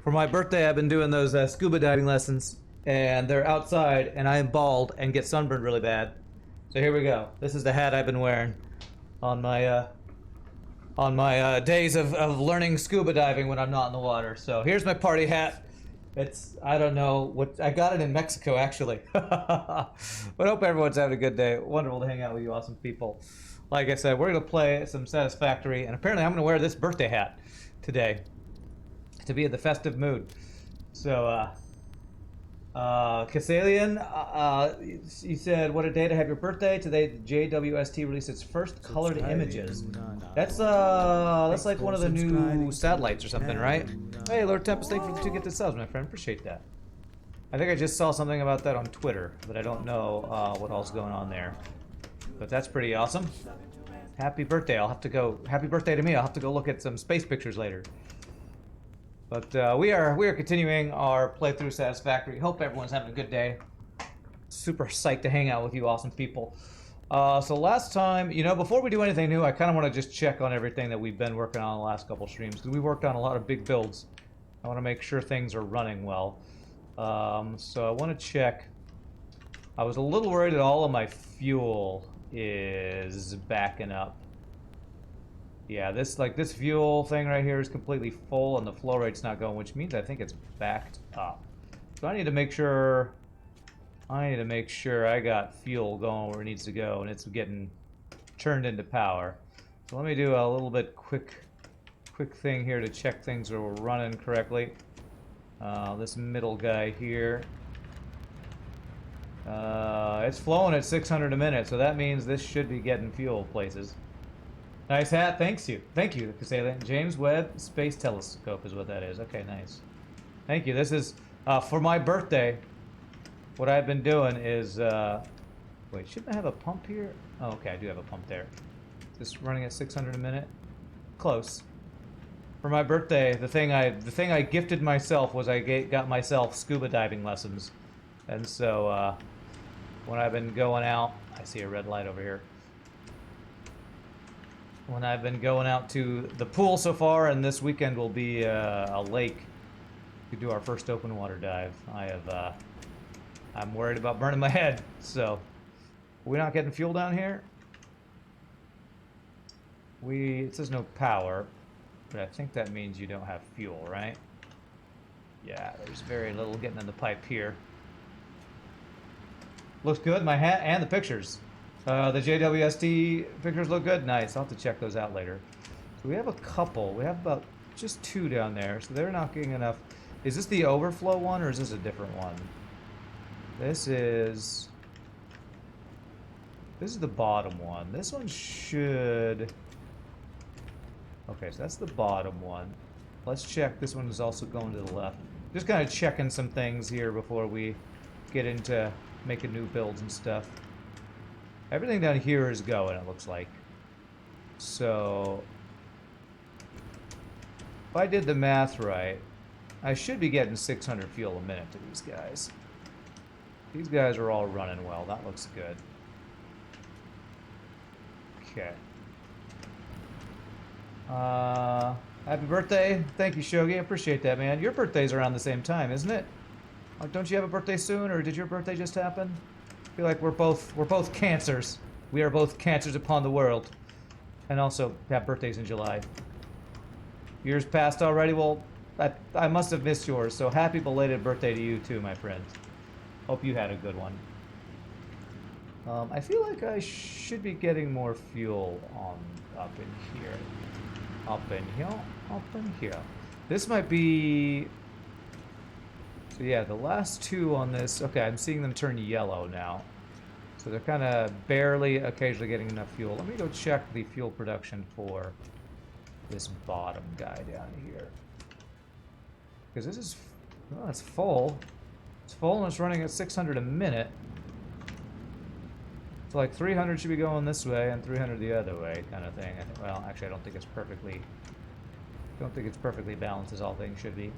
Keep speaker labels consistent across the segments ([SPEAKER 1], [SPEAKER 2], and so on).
[SPEAKER 1] For my birthday, I've been doing those scuba diving lessons, and they're outside, and I am bald and get sunburned really bad. So here we go. This is the hat I've been wearing on my days of learning scuba diving when I'm not in the water. So here's my party hat. It's, I don't know what, I got it in Mexico actually. But hope everyone's having a good day. Wonderful to hang out with you awesome people. Like I said, we're gonna play some Satisfactory, and apparently I'm gonna wear this birthday hat today to be in the festive mood. So, Casalian, you said, what a day to have your birthday. Today, the JWST released its first colored images. That's like one of the new satellites or something, right? Hey, Lord Tempest, thank you for the 2 gifted subs, my friend. Appreciate that. I think I just saw something about that on Twitter, but I don't know what all's going on there. But that's pretty awesome. Happy birthday. I'll have to go. Happy birthday to me. I'll have to go look at some space pictures later. But we are continuing our playthrough Satisfactory. Hope everyone's having a good day. Super psyched to hang out with you awesome people. So last time, you know, before we do anything new, I kind of want to just check on everything that we've been working on the last couple streams, because we worked on a lot of big builds. I want to make sure things are running well. So I want to check. I was a little worried that all of my fuel is backing up. Yeah, this fuel thing right here is completely full and the flow rate's not going, which means I think it's backed up. So I need to make sure I got fuel going where it needs to go and it's getting turned into power. So let me do a little bit quick thing here to check things are running correctly. This middle guy here. It's flowing at 600 a minute, so that means this should be getting fuel places. Nice hat, thank you, Casalian. James Webb Space Telescope is what that is. Okay, nice. Thank you. This is for my birthday. What I've been doing is, wait, shouldn't I have a pump here? Oh, okay, I do have a pump there. Just running at 600 a minute. Close. For my birthday, the thing I gifted myself was I got myself scuba diving lessons, and so when I've been going out, I see a red light over here. When I've been going out to the pool so far, and this weekend will be a lake to do our first open water dive. I'm worried about burning my head, so we're not getting fuel down here. It says no power, but I think that means you don't have fuel, right? Yeah, there's very little getting in the pipe here. Looks good, my hat and the pictures. The JWST pictures look good. Nice. I'll have to check those out later. So we have a couple. We have about just 2 down there, so they're not getting enough. Is this the overflow one, or is this a different one? This is the bottom one. This one should... Okay, so that's the bottom one. Let's check. This one is also going to the left. Just kind of checking some things here before we get into making new builds and stuff. Everything down here is going, it looks like. So, if I did the math right, I should be getting 600 fuel a minute to these guys. These guys are all running well. That looks good. Okay. Happy birthday. Thank you, Shogi. I appreciate that, man. Your birthday's around the same time, isn't it? Don't you have a birthday soon, or did your birthday just happen? I feel like we're both cancers. We are both cancers upon the world. And also have birthdays in July. Yours passed already? Well, I must have missed yours, so happy belated birthday to you too, my friend. Hope you had a good one. I feel like I should be getting more fuel up in here. Up in here. This might be... So yeah, the last 2 on this, okay, I'm seeing them turn yellow now. So they're kind of barely occasionally getting enough fuel. Let me go check the fuel production for this bottom guy down here. Because this is, well, it's full. It's full and it's running at 600 a minute. So like 300 should be going this way and 300 the other way kind of thing. Well, actually I don't think it's perfectly balanced as all things should be.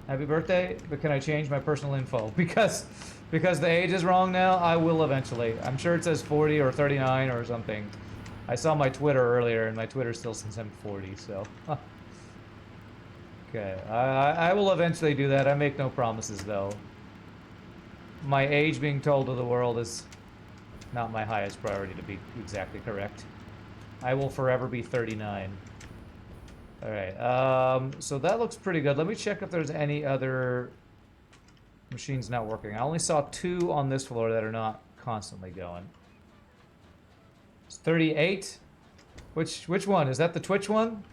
[SPEAKER 1] Happy birthday, but can I change my personal info? Because the age is wrong now, I will eventually. I'm sure it says 40 or 39 or something. I saw my Twitter earlier, and my Twitter still says I'm 40, so... Okay, I will eventually do that. I make no promises, though. My age being told to the world is not my highest priority, to be exactly correct. I will forever be 39. Alright, so that looks pretty good. Let me check if there's any other machines not working. I only saw 2 on this floor that are not constantly going. It's 38? Which one? Is that the Twitch one?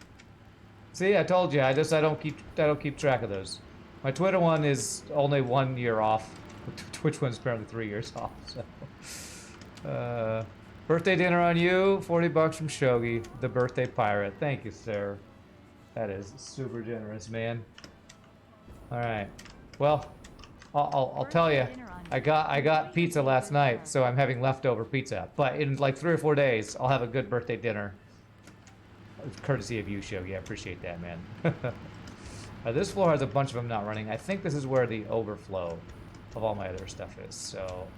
[SPEAKER 1] See, I told you. I don't keep track of those. My Twitter one is only 1 year off. Twitch one's apparently 3 years off. So, birthday dinner on you. $40 from Shogi, the birthday pirate. Thank you, sir. That is super generous, man. All right. Well, I'll tell you. I got pizza last night, so I'm having leftover pizza. But in like 3 or 4 days, I'll have a good birthday dinner. Courtesy of you, Shogi. I appreciate that, man. This floor has a bunch of them not running. I think this is where the overflow of all my other stuff is. So,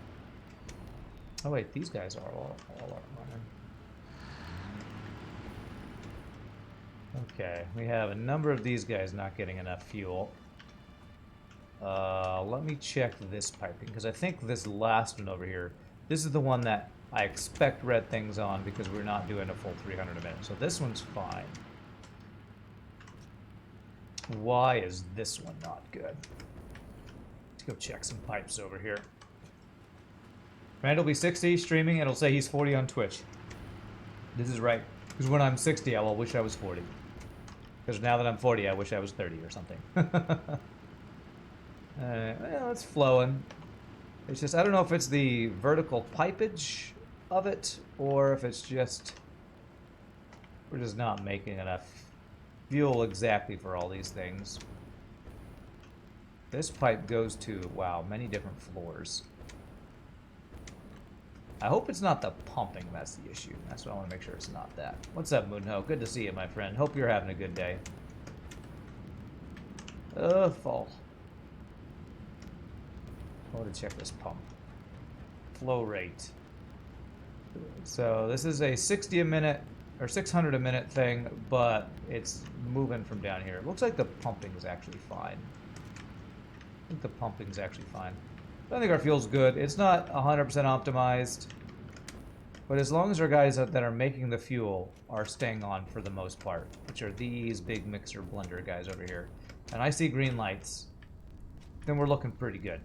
[SPEAKER 1] oh wait, these guys are all running. Okay, we have a number of these guys not getting enough fuel. Let me check this piping, because I think this last one over here, this is the one that I expect red things on because we're not doing a full 300 a minute. So this one's fine. Why is this one not good? Let's go check some pipes over here. Randall will be 60 streaming, and it'll say he's 40 on Twitch. This is right. Because when I'm 60, I will wish I was 40. Because now that I'm 40, I wish I was 30 or something. Well, it's flowing. It's just, I don't know if it's the vertical pipage of it, or if it's just, we're just not making enough fuel exactly for all these things. This pipe goes to, wow, many different floors. I hope it's not the pumping that's the issue. That's what I want to make sure it's not that. What's up, Moonho? Good to see you, my friend. Hope you're having a good day. Fall. I want to check this pump. Flow rate. So this is a 60 a minute, or 600 a minute thing, but it's moving from down here. It looks like the pumping is actually fine. I think the pumping's actually fine. I think our fuel's good. It's not 100% optimized, but as long as our guys that are making the fuel are staying on for the most part, which are these big mixer blender guys over here, and I see green lights, then we're looking pretty good.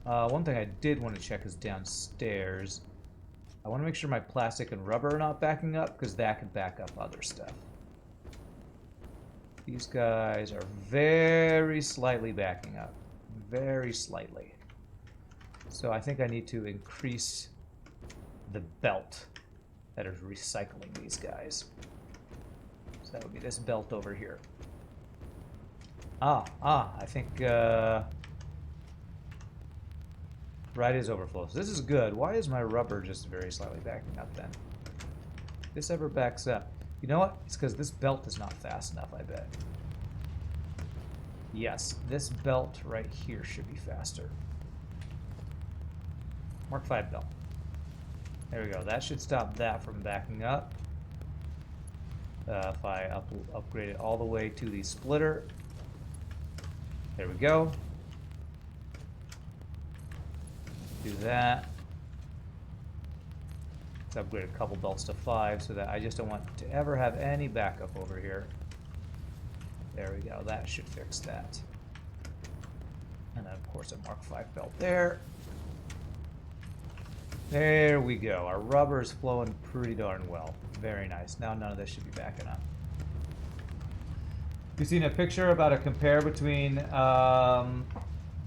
[SPEAKER 1] One thing I did want to check is downstairs. I want to make sure my plastic and rubber are not backing up, because that could back up other stuff. These guys are very slightly backing up. Very slightly. So I think I need to increase the belt that is recycling these guys. So that would be this belt over here. I think right is overflow. So this is good. Why is my rubber just very slightly backing up then? If this ever backs up. You know what? It's because this belt is not fast enough, I bet. Yes, this belt right here should be faster. Mark 5 belt. There we go. That should stop that from backing up. If I upgrade it all the way to the splitter. There we go. Do that. Let's upgrade a couple belts to 5 so that I just don't want to ever have any backup over here. There we go. That should fix that. And then, of course, a Mark 5 belt there. There we go. Our rubber is flowing pretty darn well. Very nice. Now none of this should be backing up. You've seen a picture about a compare between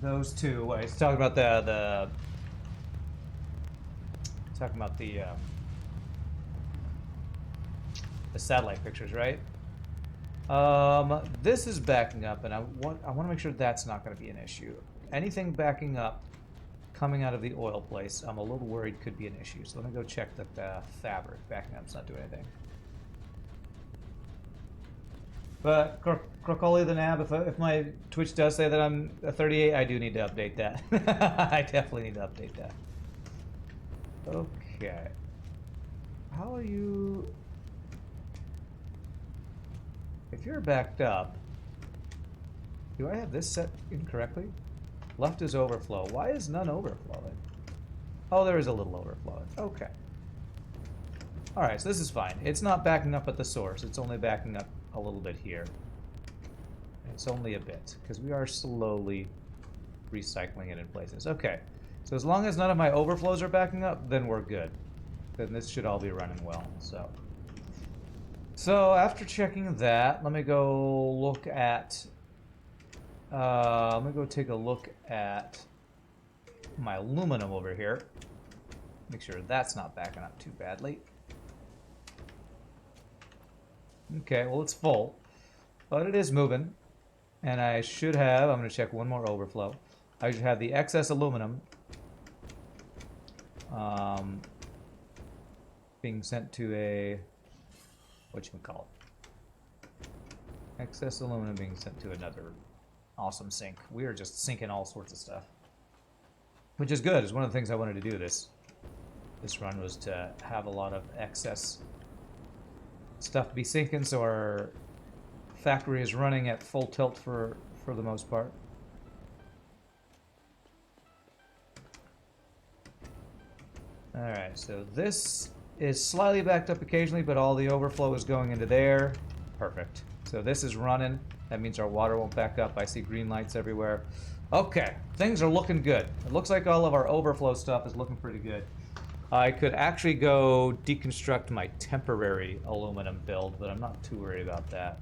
[SPEAKER 1] those two. Wait, it's talking about the satellite pictures, right? This is backing up, and I want to make sure that's not going to be an issue. Anything backing up coming out of the oil place, I'm a little worried could be an issue. So let me go check that the fabric backing up's not doing anything. But Crocoli the Nab, if my Twitch does say that I'm a 38, I do need to update that. I definitely need to update that. Okay. How are you? If you're backed up, Do I have this set incorrectly? Left is overflow. Why is none overflowing? Oh, there is a little overflowing. Okay. Alright, so this is fine. It's not backing up at the source. It's only backing up a little bit here. It's only a bit, because we are slowly recycling it in places. Okay, so as long as none of my overflows are backing up, then we're good. Then this should all be running well, So after checking that, let me go look at... let me go take a look at my aluminum over here. Make sure that's not backing up too badly. Okay, well it's full, but it is moving. And I should have, I'm going to check one more overflow. I should have the excess aluminum being sent to a, whatchamacallit? Excess aluminum being sent to another awesome sink. We are just sinking all sorts of stuff. Which is good. It's one of the things I wanted to do this run was to have a lot of excess stuff be sinking so our factory is running at full tilt for the most part. Alright, so this is slightly backed up occasionally, but all the overflow is going into there. Perfect. So this is running. That means our water won't back up. I see green lights everywhere. Okay, things are looking good. It looks like all of our overflow stuff is looking pretty good. I could actually go deconstruct my temporary aluminum build, but I'm not too worried about that.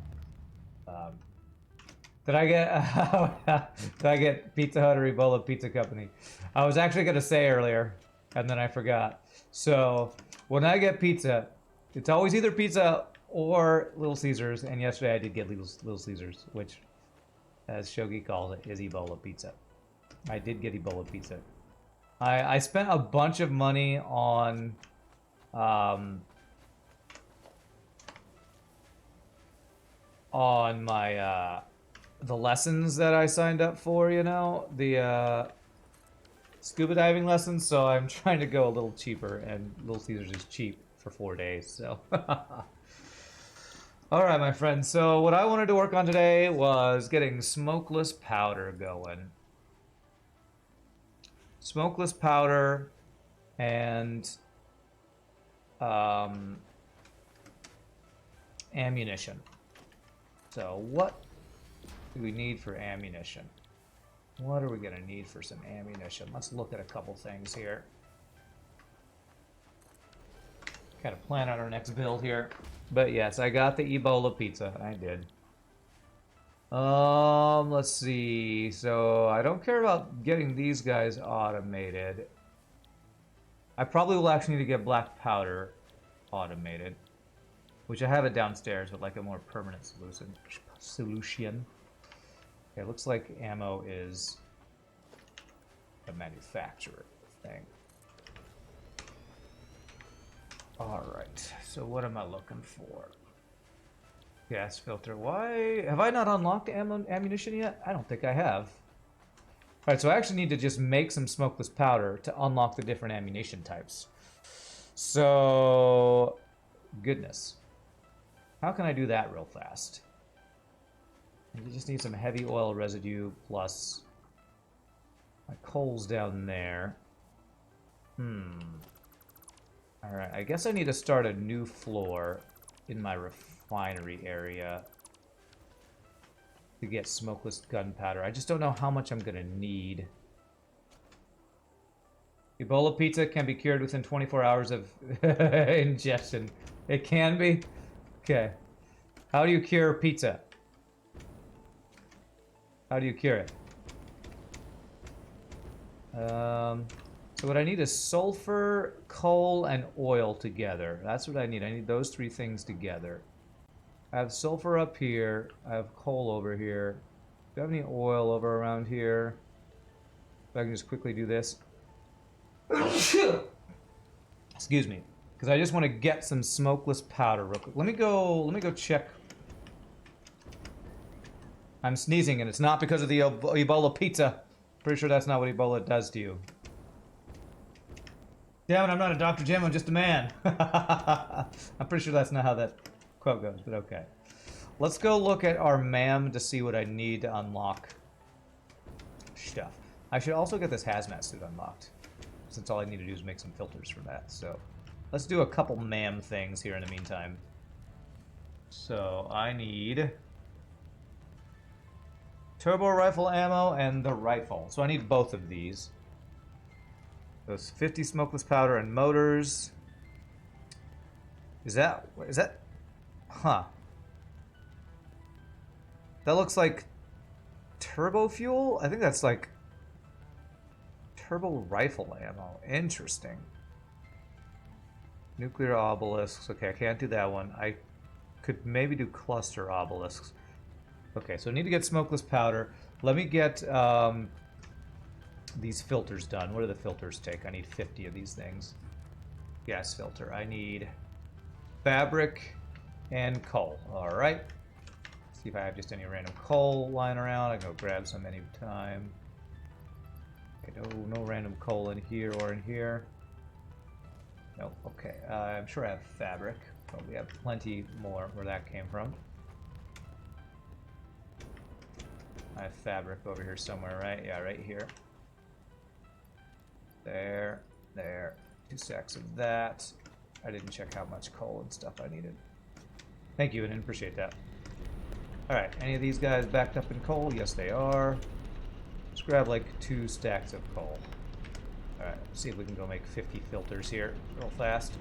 [SPEAKER 1] Did I get Pizza Hut or Ebola Pizza Company? I was actually going to say earlier, and then I forgot. So when I get pizza, it's always either pizza or Little Caesars, and yesterday I did get Little Caesars, which, as Shogi calls it, is Ebola Pizza. I did get Ebola Pizza. I spent a bunch of money on my the lessons that I signed up for, you know, the scuba diving lessons, so I'm trying to go a little cheaper, and Little Caesars is cheap for 4 days, so. Alright, my friends, so what I wanted to work on today was getting smokeless powder going. Smokeless powder and ammunition. So what do we need for ammunition? What are we going to need for some ammunition? Let's look at a couple things here. Kind of plan out our next build here. But yes, I got the Ebola pizza. I did. Let's see. So I don't care about getting these guys automated. I probably will actually need to get black powder automated, which I have it downstairs, but like a more permanent solution. Okay, looks like ammo is a manufacturer thing. Alright, so what am I looking for? Gas filter. Why? Have I not unlocked ammunition yet? I don't think I have. Alright, so I actually need to just make some smokeless powder to unlock the different ammunition types. So, goodness. How can I do that real fast? I just need some heavy oil residue plus my coal's down there. Alright, I guess I need to start a new floor in my refinery area to get smokeless gunpowder. I just don't know how much I'm gonna need. Ebola pizza can be cured within 24 hours of ingestion. It can be? Okay. How do you cure pizza? How do you cure it? So what I need is sulfur, coal, and oil together. That's what I need. I need those three things together. I have sulfur up here. I have coal over here. Do you have any oil over around here? If I can just quickly do this. Excuse me. Because I just want to get some smokeless powder real quick. Let me go check. I'm sneezing, and it's not because of the Ebola pizza. Pretty sure that's not what Ebola does to you. Damn it, I'm not a Dr. Jim, I'm just a man. I'm pretty sure that's not how that quote goes, but okay. Let's go look at our MAM to see what I need to unlock stuff. I should also get this hazmat suit unlocked, since all I need to do is make some filters for that. So let's do a couple MAM things here in the meantime. So I need turbo rifle ammo and the rifle. So I need both of these. Those 50 smokeless powder and motors. Is that, huh. That looks like turbo fuel? I think that's like turbo rifle ammo. Interesting. Nuclear obelisks. Okay, I can't do that one. I could maybe do cluster obelisks. Okay, so I need to get smokeless powder. Let me get these filters done. What do the filters take? I need 50 of these things. Gas filter. I need fabric and coal. All right. See if I have just any random coal lying around. I can go grab some any time. Okay, no random coal in here or in here. Nope. Okay. I'm sure I have fabric, but we have plenty more where that came from. I have fabric over here somewhere, right? Yeah, right here. There. 2 stacks of that. I didn't check how much coal and stuff I needed. Thank you, and appreciate that. Alright, any of these guys backed up in coal? Yes, they are. Let's grab like 2 stacks of coal. Alright, see if we can go make 50 filters here real fast.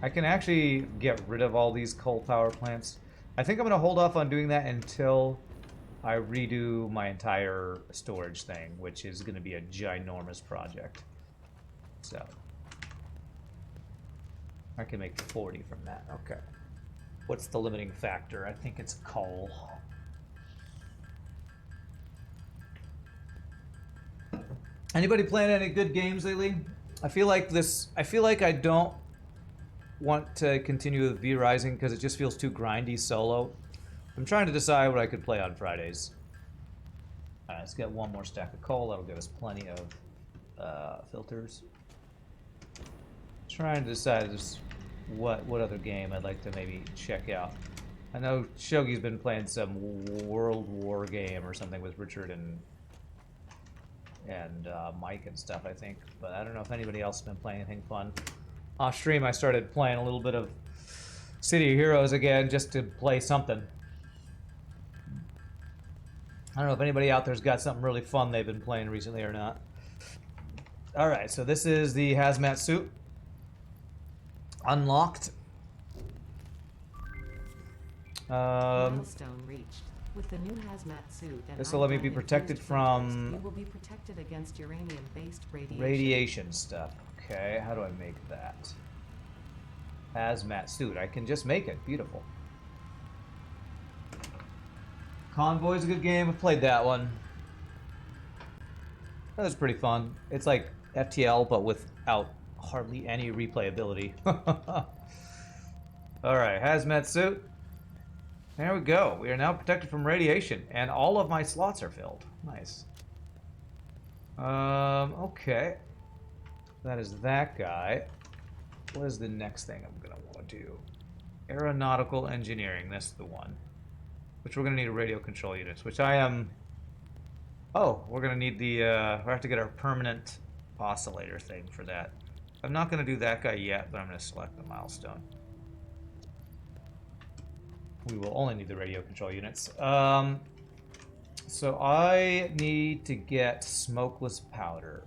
[SPEAKER 1] I can actually get rid of all these coal power plants. I think I'm going to hold off on doing that until I redo my entire storage thing, which is going to be a ginormous project. So I can make 40 from that. Okay. What's the limiting factor? I think it's coal. Anybody playing any good games lately? I feel like I don't want to continue with V Rising because it just feels too grindy solo. I'm trying to decide what I could play on Fridays. Alright, let's get 1 more stack of coal. That'll give us plenty of filters. Trying to decide just what other game I'd like to maybe check out. I know Shogi's been playing some World War game or something with Richard and Mike and stuff, I think. But I don't know if anybody else has been playing anything fun. Off stream, I started playing a little bit of City of Heroes again just to play something. I don't know if anybody out there's got something really fun they've been playing recently or not. Alright, so this is the hazmat suit. Unlocked.
[SPEAKER 2] Milestone reached. With the new hazmat suit and
[SPEAKER 1] this will let me be protected from
[SPEAKER 2] you will be protected against uranium-based
[SPEAKER 1] radiation stuff. Okay, how do I make that? Hazmat suit. I can just make it. Beautiful. Convoy's a good game. I've played that one. That was pretty fun. It's like FTL, but without hardly any replayability. Alright, hazmat suit. There we go. We are now protected from radiation, and all of my slots are filled. Nice. Okay. That is that guy. What is the next thing I'm going to want to do? Aeronautical engineering. That's the one. Which we're going to need a radio control units, which I am... Oh, we're going to need the... we have to get our permanent oscillator thing for that. I'm not going to do that guy yet, but I'm going to select the milestone. We will only need the radio control units. So I need to get smokeless powder.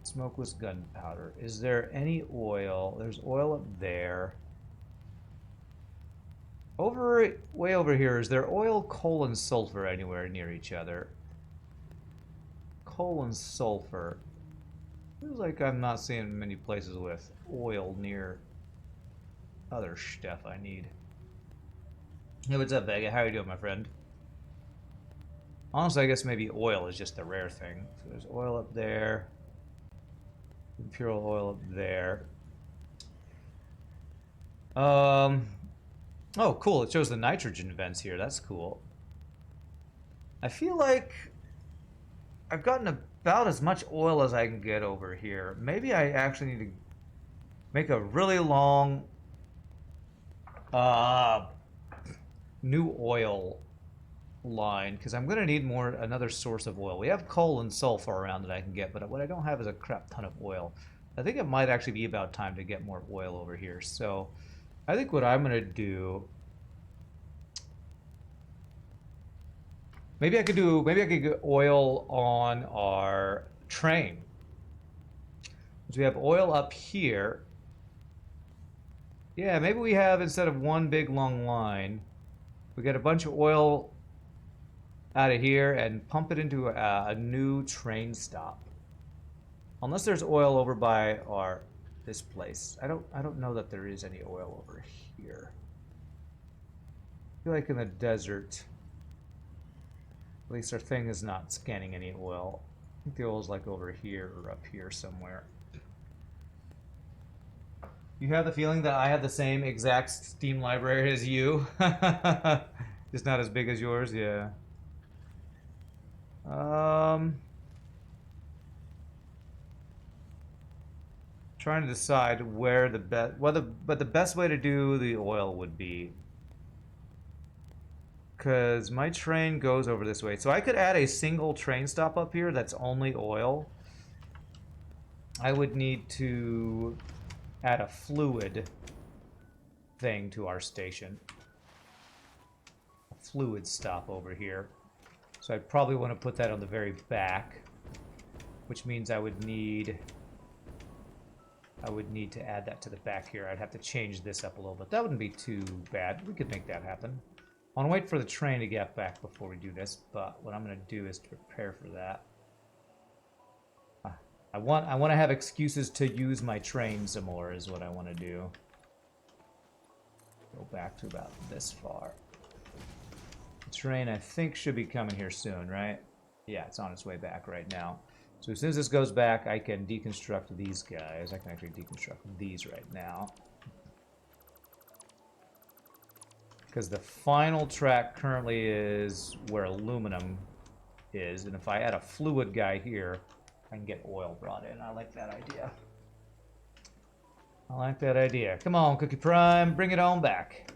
[SPEAKER 1] Smokeless gunpowder. Is there any oil? There's oil up there. Way over here, is there oil, coal, and sulfur anywhere near each other? Coal and sulfur. Feels like I'm not seeing many places with oil near other stuff I need. Hey, what's up, Vega? How are you doing, my friend? Honestly, I guess maybe oil is just the rare thing. So there's oil up there. Imperial oil up there. Oh, cool. It shows the nitrogen vents here. That's cool. I feel like I've gotten about as much oil as I can get over here. Maybe I actually need to make a really long new oil line, because I'm going to need another source of oil. We have coal and sulfur around that I can get, but what I don't have is a crap ton of oil. I think it might actually be about time to get more oil over here. So I think what I'm going to do, maybe I could get oil on our train. So we have oil up here. Yeah, maybe we have, instead of one big long line, we get a bunch of oil out of here and pump it into a new train stop. Unless there's oil over by this place. I don't know that there is any oil over here. I feel like in the desert, at least our thing is not scanning any oil. I think the oil's like over here or up here somewhere. You have the feeling that I have the same exact Steam library as you? Just not as big as yours, yeah. Trying to decide where the best, but the best way to do the oil would be, because my train goes over this way, so I could add a single train stop up here that's only oil. I would need to add a fluid thing to our station, a fluid stop over here. So I'd probably want to put that on the very back, which means I would need to add that to the back here. I'd have to change this up a little bit. That wouldn't be too bad. We could make that happen. I want to wait for the train to get back before we do this, but what I'm going to do is to prepare for that. I want to have excuses to use my train some more is what I want to do. Go back to about this far. The train, I think, should be coming here soon, right? Yeah, it's on its way back right now. So as soon as this goes back, I can deconstruct these guys. I can actually deconstruct these right now. Because the final track currently is where aluminum is. And if I add a fluid guy here, I can get oil brought in. I like that idea. I like that idea. Come on, Cookie Prime, bring it on back.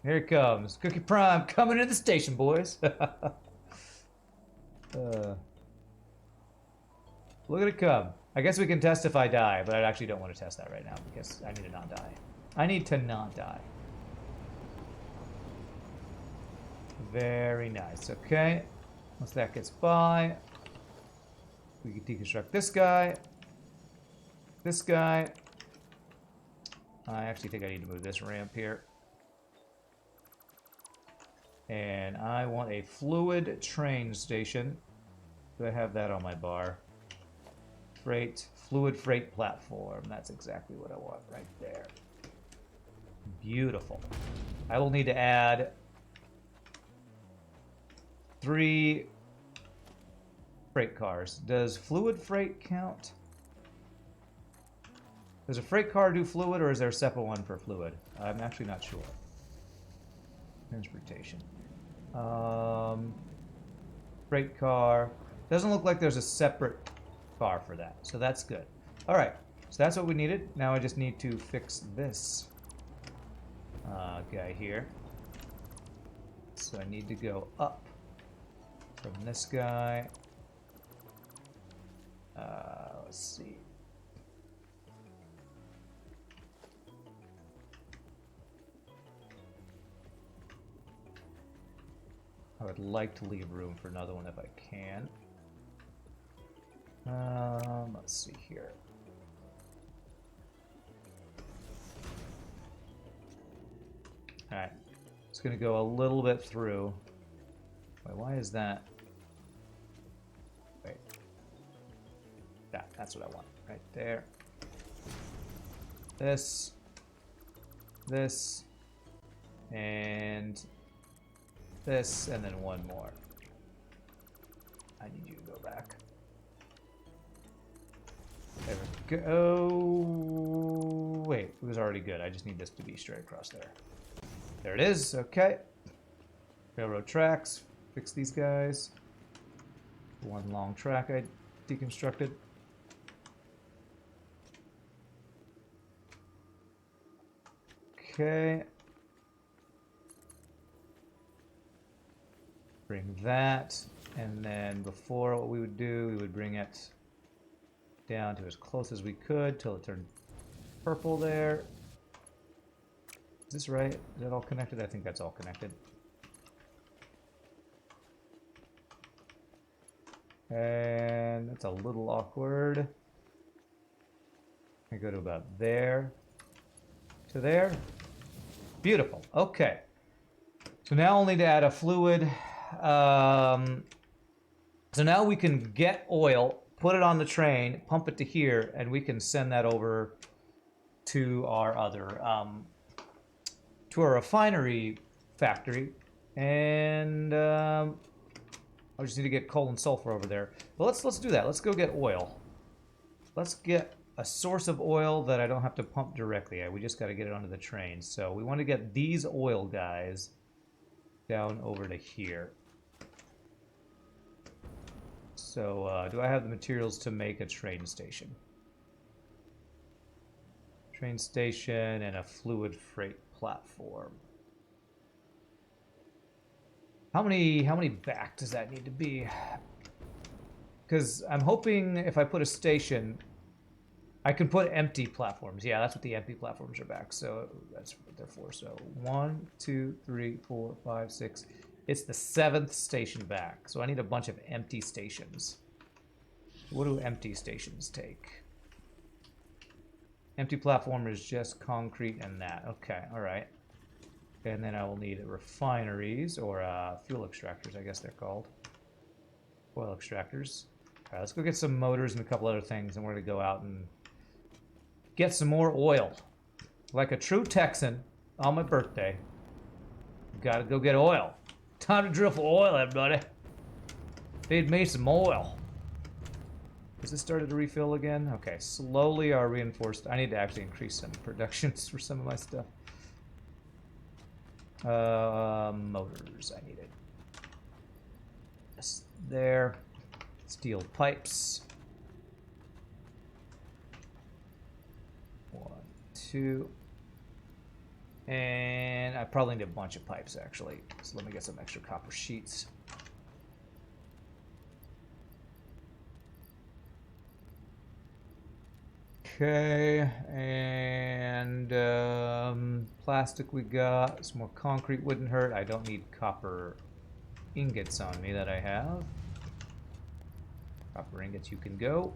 [SPEAKER 1] Here it comes. Cookie Prime coming to the station, boys. Look at it come. I guess we can test if I die, but I actually don't want to test that right now because I need to not die. I need to not die. Very nice. Okay. Once that gets by, we can deconstruct this guy. This guy. I actually think I need to move this ramp here. And I want a fluid train station. Do I have that on my bar? Fluid freight platform. That's exactly what I want right there. Beautiful. I will need to add 3 freight cars. Does fluid freight count? Does a freight car do fluid, or is there a separate one for fluid? I'm actually not sure. Transportation. Freight car. Doesn't look like there's a separate car for that, so that's good. All right, so that's what we needed. Now I just need to fix this guy here. So I need to go up from this guy. Let's see. I would like to leave room for another one if I can. Let's see here. Alright. It's going to go a little bit through. Wait, why is that? Wait. That's what I want. Right there. This. This. And this, and then one more. I need you to go back. There we go. Wait, it was already good. I just need this to be straight across there. There it is. Okay. Railroad tracks. Fix these guys. One long track I deconstructed. Okay. Bring that, and then before what we would do, we would bring it down to as close as we could till it turned purple there. Is this right? Is that all connected? I think that's all connected. And that's a little awkward. I go to about there. To there. Beautiful. Okay. So now I'll need to add a fluid. So now we can get oil, put it on the train, pump it to here, and we can send that over to our other, to our refinery factory. And I just need to get coal and sulfur over there. But let's do that. Let's go get oil. Let's get a source of oil that I don't have to pump directly. We just got to get it onto the train. So we want to get these oil guys down over to here. So do I have the materials to make a train station? Train station and a fluid freight platform. How many back does that need to be? Because I'm hoping if I put a station, I can put empty platforms. Yeah, that's what the empty platforms are back. So that's what they're for. So 1, 2, 3, 4, 5, 6. It's the 7th station back. So I need a bunch of empty stations. What do empty stations take? Empty platform is just concrete and that. Okay, all right. And then I will need refineries or fuel extractors, I guess they're called. Oil extractors. All right, let's go get some motors and a couple other things, and we're going to go out and get some more oil. Like a true Texan on my birthday. Gotta go get oil. Time to drill for oil, everybody. Feed me some oil. Has this started to refill again? Okay, slowly our reinforced... I need to actually increase some productions for some of my stuff. Motors, I needed. This there. Steel pipes. 1, 2. And I probably need a bunch of pipes, actually. So let me get some extra copper sheets. Okay, and plastic we got. Some more concrete wouldn't hurt. I don't need copper ingots on me that I have. Copper ingots, you can go.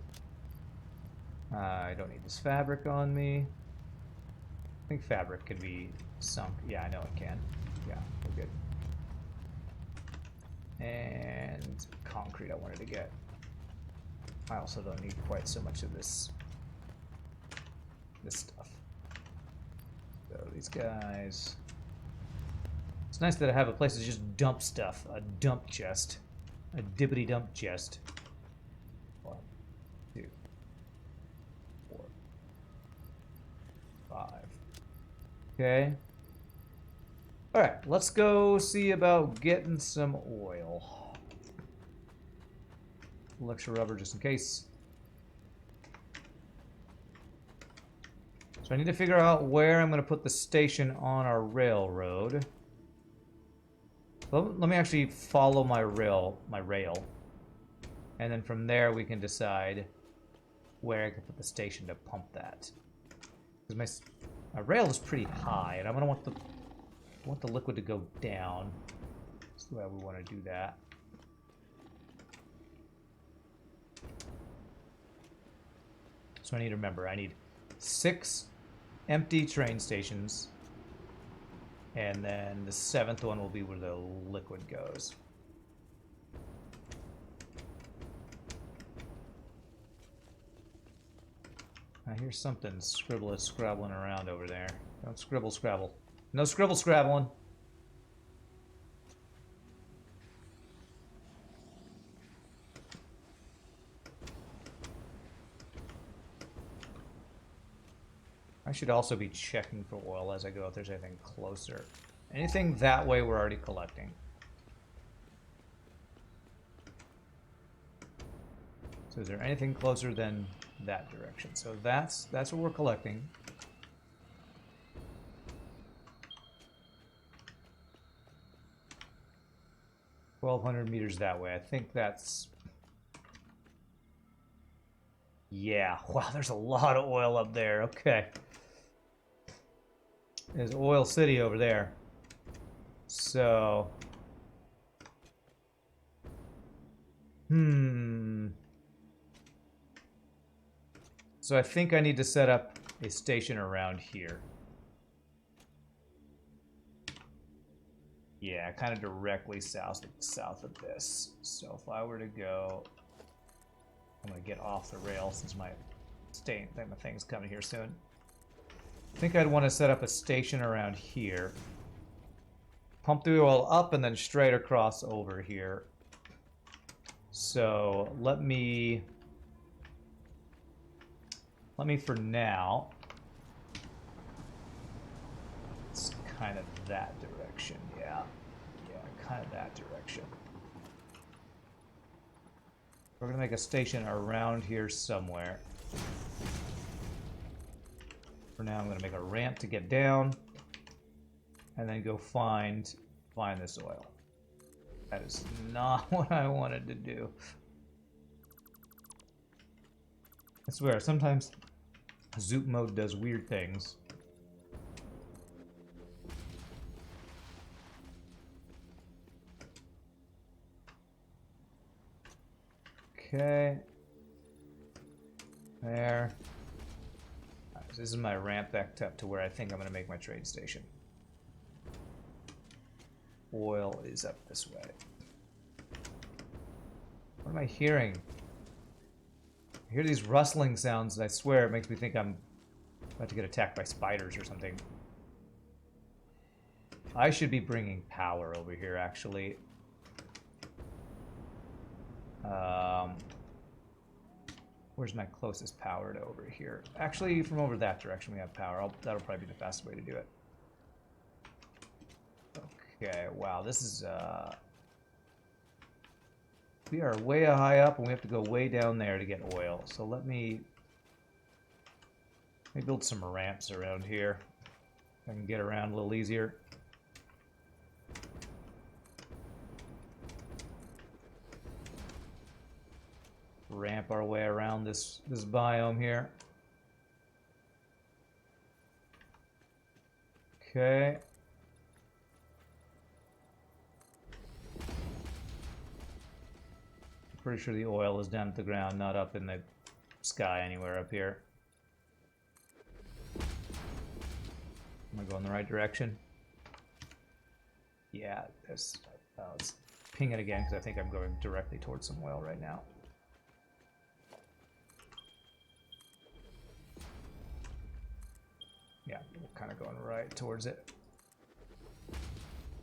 [SPEAKER 1] I don't need this fabric on me. I think fabric can be sunk. Yeah, I know it can. Yeah, we're good. And concrete I wanted to get. I also don't need quite so much of this stuff. So these guys. It's nice that I have a place to just dump stuff. A dump chest. A dibbity dump chest. 1, 2, 4, 5. Okay. Alright, let's go see about getting some oil. Extra rubber just in case. So I need to figure out where I'm going to put the station on our railroad. Let me actually follow my rail. And then from there we can decide where I can put the station to pump that. Because my rail is pretty high, and I'm going to want the liquid to go down. That's the way we want to do that. So I need to remember, I need 6 empty train stations, and then the 7th one will be where the liquid goes. I hear something scrabbling around over there. Don't scrabble. No scrabbling. I should also be checking for oil as I go if there's anything closer. Anything that way we're already collecting. So is there anything closer than that direction? So that's what we're collecting. 1,200 meters that way. I think that's... Yeah. Wow, there's a lot of oil up there. Okay. There's Oil City over there. So... So I think I need to set up a station around here. Yeah, kind of directly south of this. So if I were to go, I'm gonna get off the rail since my thing's coming here soon. I think I'd want to set up a station around here. Pump the oil up and then straight across over here. So let me for now. It's kind of that direction, yeah. Yeah, kind of that direction. We're gonna make a station around here somewhere. For now, I'm gonna make a ramp to get down, and then go find this oil. That is not what I wanted to do. I swear, sometimes Zoop mode does weird things. Okay. There. Right, so this is my ramp back up to where I think I'm going to make my trade station. Oil is up this way. What am I hearing? I hear these rustling sounds, and I swear it makes me think I'm about to get attacked by spiders or something. I should be bringing power over here, actually. Where's my closest power to over here? Actually, from over that direction we have power. That'll probably be the fastest way to do it. Okay, wow, this is... We are way high up, and we have to go way down there to get oil. So let me build some ramps around here. I can get around a little easier. Ramp our way around this biome here. Okay. Pretty sure the oil is down at the ground, not up in the sky anywhere up here. Am I going the right direction? Yeah, let's ping it again because I think I'm going directly towards some oil right now. Yeah, we're kind of going right towards it.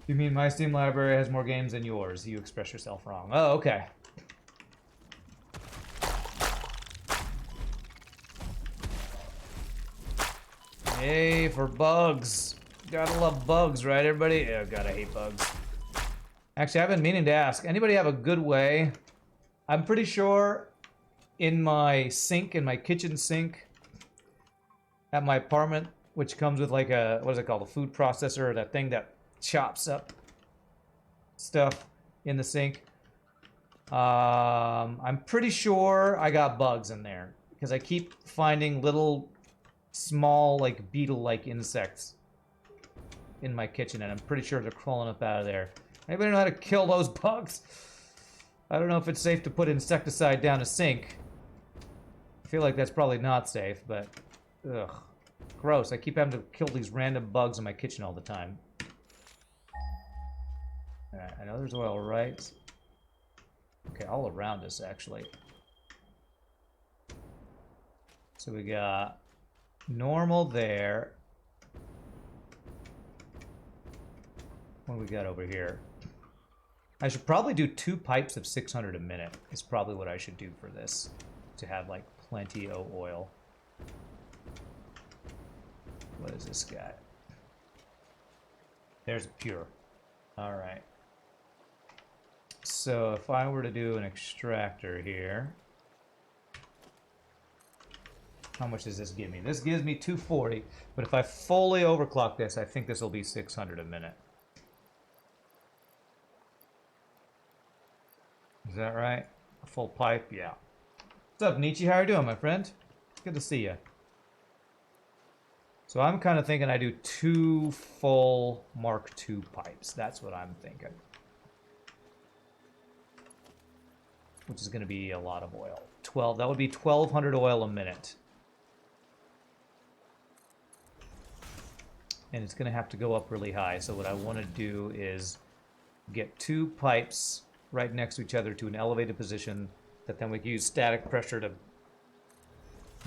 [SPEAKER 1] You mean my Steam library has more games than yours? You express yourself wrong. Oh, okay. Yay for bugs. Gotta love bugs, right, everybody? Oh, God, I hate bugs. Actually, I've been meaning to ask. Anybody have a good way? I'm pretty sure in my sink, in my kitchen sink at my apartment, which comes with like a, what is it called? A food processor, that thing that chops up stuff in the sink. I'm pretty sure I got bugs in there because I keep finding little small, like beetle-like insects in my kitchen, and I'm pretty sure they're crawling up out of there. Anybody know how to kill those bugs? I don't know if it's safe to put insecticide down a sink. I feel like that's probably not safe, but ugh, gross. I keep having to kill these random bugs in my kitchen all the time. Alright, I know there's oil right. Okay, all around us, actually. So we got normal there. What do we got over here? I should probably do 2 pipes of 600 a minute. Is probably what I should do for this, to have like plenty of oil. What is this guy? There's pure. All right. So if I were to do an extractor here, how much does this give me? This gives me 240, but if I fully overclock this, I think this will be 600 a minute. Is that right? A full pipe? Yeah. What's up, Nietzsche? How are you doing, my friend? Good to see you. So I'm kind of thinking I do 2 full Mark II pipes. That's what I'm thinking. Which is going to be a lot of oil. 12. That would be 1,200 oil a minute. And it's going to have to go up really high. So what I want to do is get 2 pipes right next to each other to an elevated position that then we can use static pressure to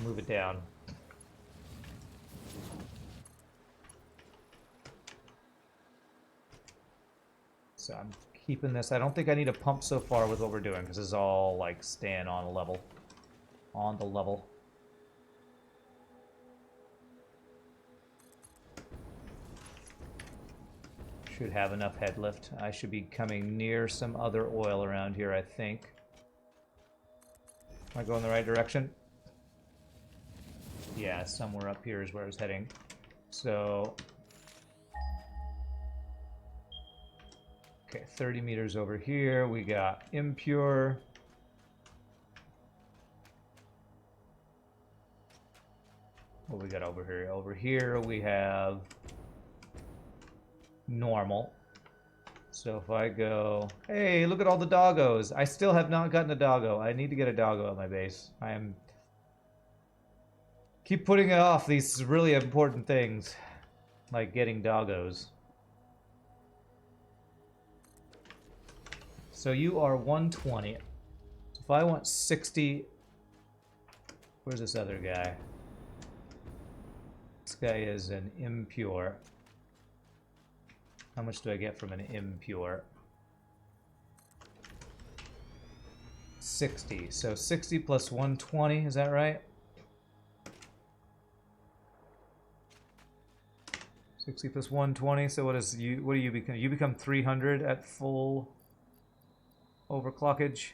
[SPEAKER 1] move it down. So I'm keeping this. I don't think I need a pump so far with what we're doing because this is all like staying on a level. On the level. Should have enough head lift. I should be coming near some other oil around here, I think. Am I going the right direction? Yeah, somewhere up here is where I was heading. So... okay, 30 meters over here, we got impure. What we got over here? Over here we have normal. So if I go, hey, look at all the doggos. I still have not gotten a doggo. I need to get a doggo at my base. I am keep putting it off, these really important things, like getting doggos. So you are 120. So if I want 60, where's this other guy? This guy is an impure. How much do I get from an impure? 60. So 60 plus 120, is that right? 60 plus 120, so what do you become? You become 300 at full overclockage?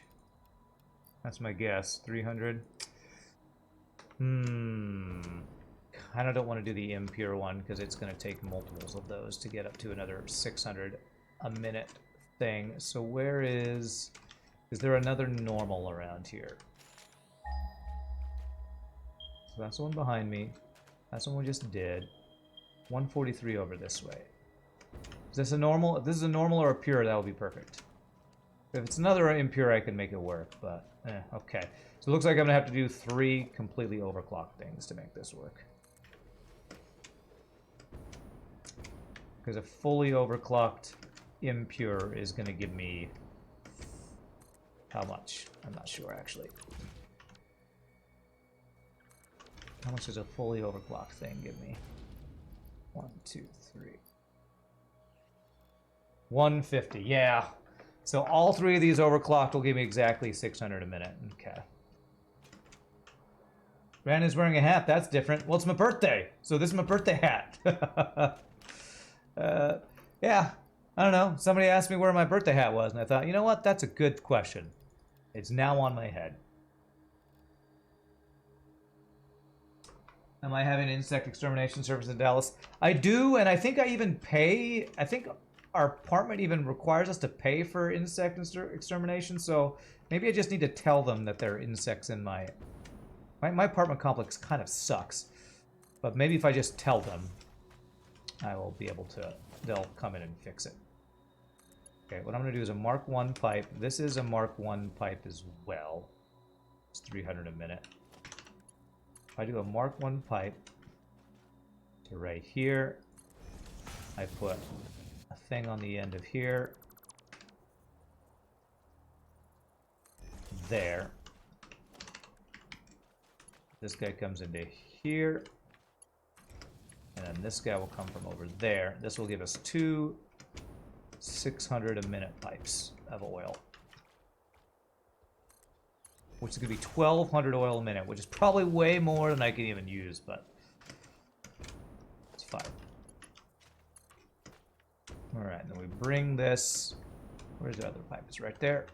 [SPEAKER 1] That's my guess. 300. Kind of don't want to do the impure one because it's going to take multiples of those to get up to another 600 a minute thing. So where is there another normal around here? So that's the one behind me. That's the one we just did. 143 over this way. Is this a normal? If this is a normal or a pure, that would be perfect. If it's another impure, I can make it work, but okay. So it looks like I'm going to have to do 3 completely overclocked things to make this work. Because a fully overclocked impure is going to give me how much? I'm not sure, actually. How much does a fully overclocked thing give me? 1, 2, 3. 150, yeah. So all 3 of these overclocked will give me exactly 600 a minute. Okay. Brandon's wearing a hat. That's different. Well, it's my birthday, so this is my birthday hat. Yeah, I don't know. Somebody asked me where my birthday hat was, and I thought, you know what? That's a good question. It's now on my head. Am I having an insect extermination service in Dallas? I do, and I think I even pay. I think our apartment even requires us to pay for insect extermination, so maybe I just need to tell them that there are insects in my apartment complex kind of sucks. But maybe if I just tell them, I will be able to, they'll come in and fix it. Okay, what I'm going to do is a Mark 1 pipe. This is a Mark 1 pipe as well. It's 300 a minute. If I do a Mark 1 pipe to right here, I put a thing on the end of here. There. This guy comes into here. And then this guy will come from over there. This will give us 2 600 a minute pipes of oil. Which is going to be 1,200 oil a minute, which is probably way more than I can even use, but it's fine. Alright, then we bring this... where's the other pipe? It's right there.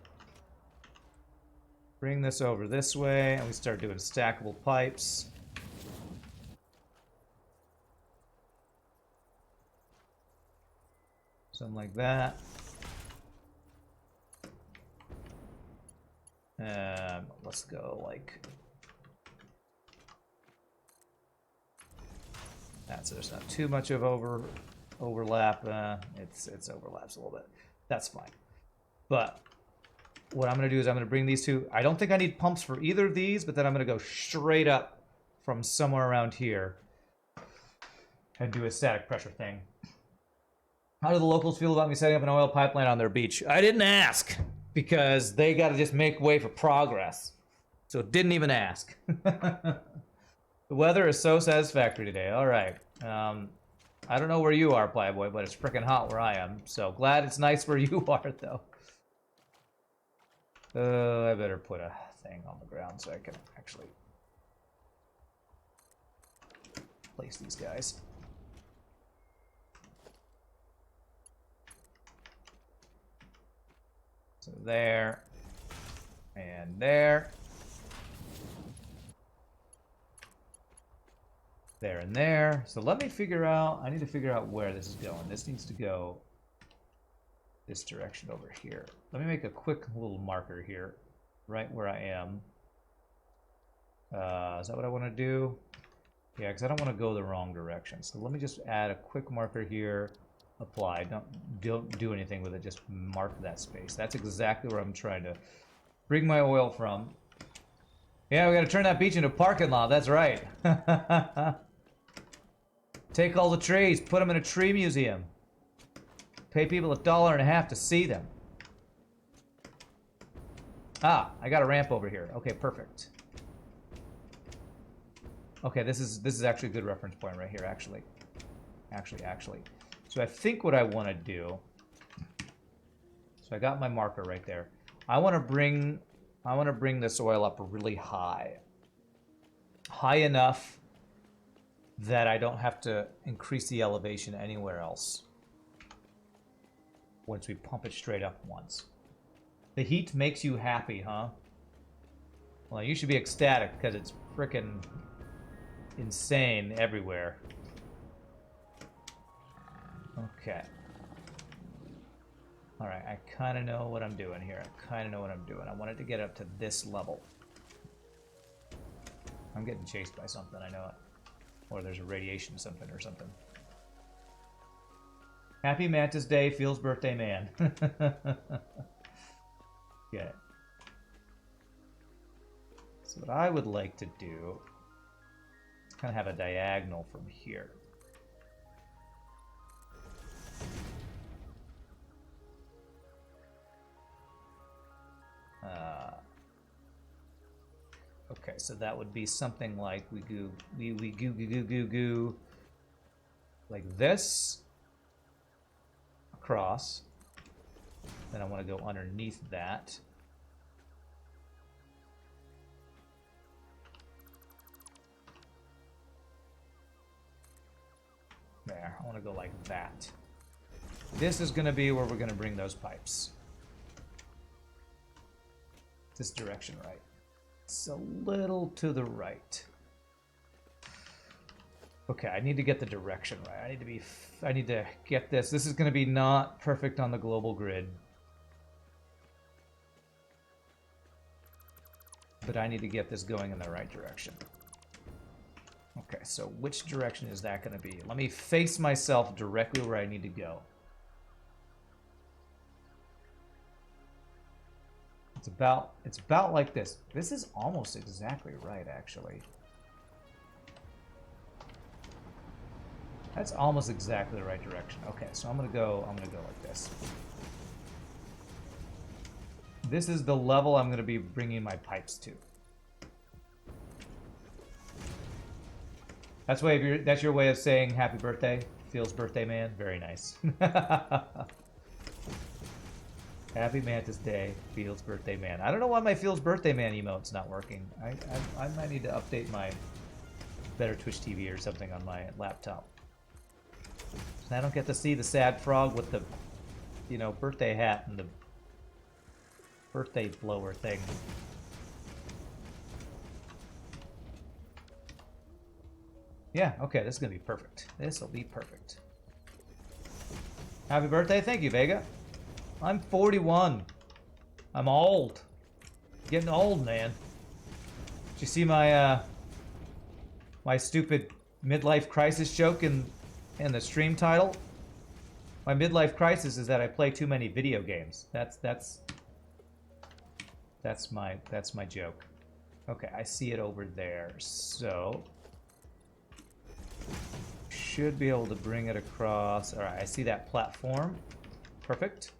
[SPEAKER 1] Bring this over this way, and we start doing stackable pipes. Something like that. Let's go like that, so there's not too much of overlap. It's overlaps a little bit. That's fine. But what I'm going to do is I'm going to bring these two. I don't think I need pumps for either of these, but then I'm going to go straight up from somewhere around here and do a static pressure thing. How do the locals feel about me setting up an oil pipeline on their beach? I didn't ask, because they got to just make way for progress. So didn't even ask. The weather is so satisfactory today. All right. I don't know where you are, Playboy, but it's freaking hot where I am. So glad it's nice where you are, though. I better put a thing on the ground so I can actually place these guys. So there, and there. There and there. So let me figure out, I need to figure out where this is going. This needs to go this direction over here. Let me make a quick little marker here, right where I am. Is that what I want to do? Yeah, because I don't want to go the wrong direction. So let me just add a quick marker here. Apply. Don't do anything with it. Just mark that space. That's exactly where I'm trying to bring my oil from. Yeah, we got to turn that beach into a parking lot. That's right. Take all the trees, put them in a tree museum. Pay people $1.50 to see them. Ah, I got a ramp over here. Okay, perfect. Okay, this is actually a good reference point right here, actually. Actually. So I think what I want to do, so I got my marker right there. I want to bring this oil up really high. High enough that I don't have to increase the elevation anywhere else once we pump it straight up once. The heat makes you happy, huh? Well, you should be ecstatic because it's frickin' insane everywhere. Okay. Alright, I kind of know what I'm doing here. I wanted to get up to this level. I'm getting chased by something, I know it. Or there's a radiation something or something. Happy Mantis Day, Feels Birthday Man. Okay. So what I would like to do is kind of have a diagonal from here. Okay, so that would be something like we goo like this across. Then I want to go underneath that. There, I want to go like that. This is going to be where we're going to bring those pipes. This direction, right? It's a little to the right. Okay, I need to get the direction right. I need to get this. This is going to be not perfect on the global grid. But I need to get this going in the right direction. Okay, so which direction is that going to be? Let me face myself directly where I need to go. It's about like this. This is almost exactly right, actually. That's almost exactly the right direction. Okay, so I'm gonna go like this. This is the level I'm gonna be bringing my pipes to. That's your way of saying happy birthday. Feels birthday man. Very nice. Happy Mantis Day, Feels Birthday Man. I don't know why my Feels Birthday Man emote's not working. I might need to update my better Twitch TV or something on my laptop. I don't get to see the sad frog with the, you know, birthday hat and the birthday blower thing. Yeah, okay, this is gonna be perfect. This will be perfect. Happy birthday, thank you, Vega. I'm 41. I'm old. Getting old, man. Did you see my my stupid midlife crisis joke in the stream title? My midlife crisis is that I play too many video games. That's my joke. Okay, I see it over there. So should be able to bring it across. All right, I see that platform. Perfect.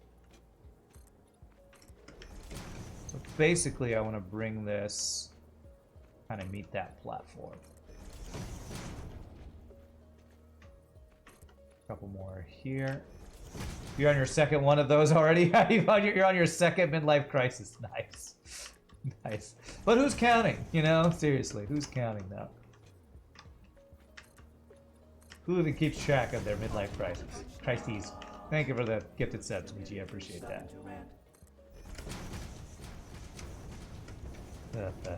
[SPEAKER 1] So basically, I want to bring this kind of meet that platform. Couple more here. You're on your second one of those already? You're on your second midlife crisis. Nice. Nice. But who's counting? You know? Seriously, who's counting now? Who even keeps track of their midlife crises? Thank you for the gifted subs, BG. I appreciate that.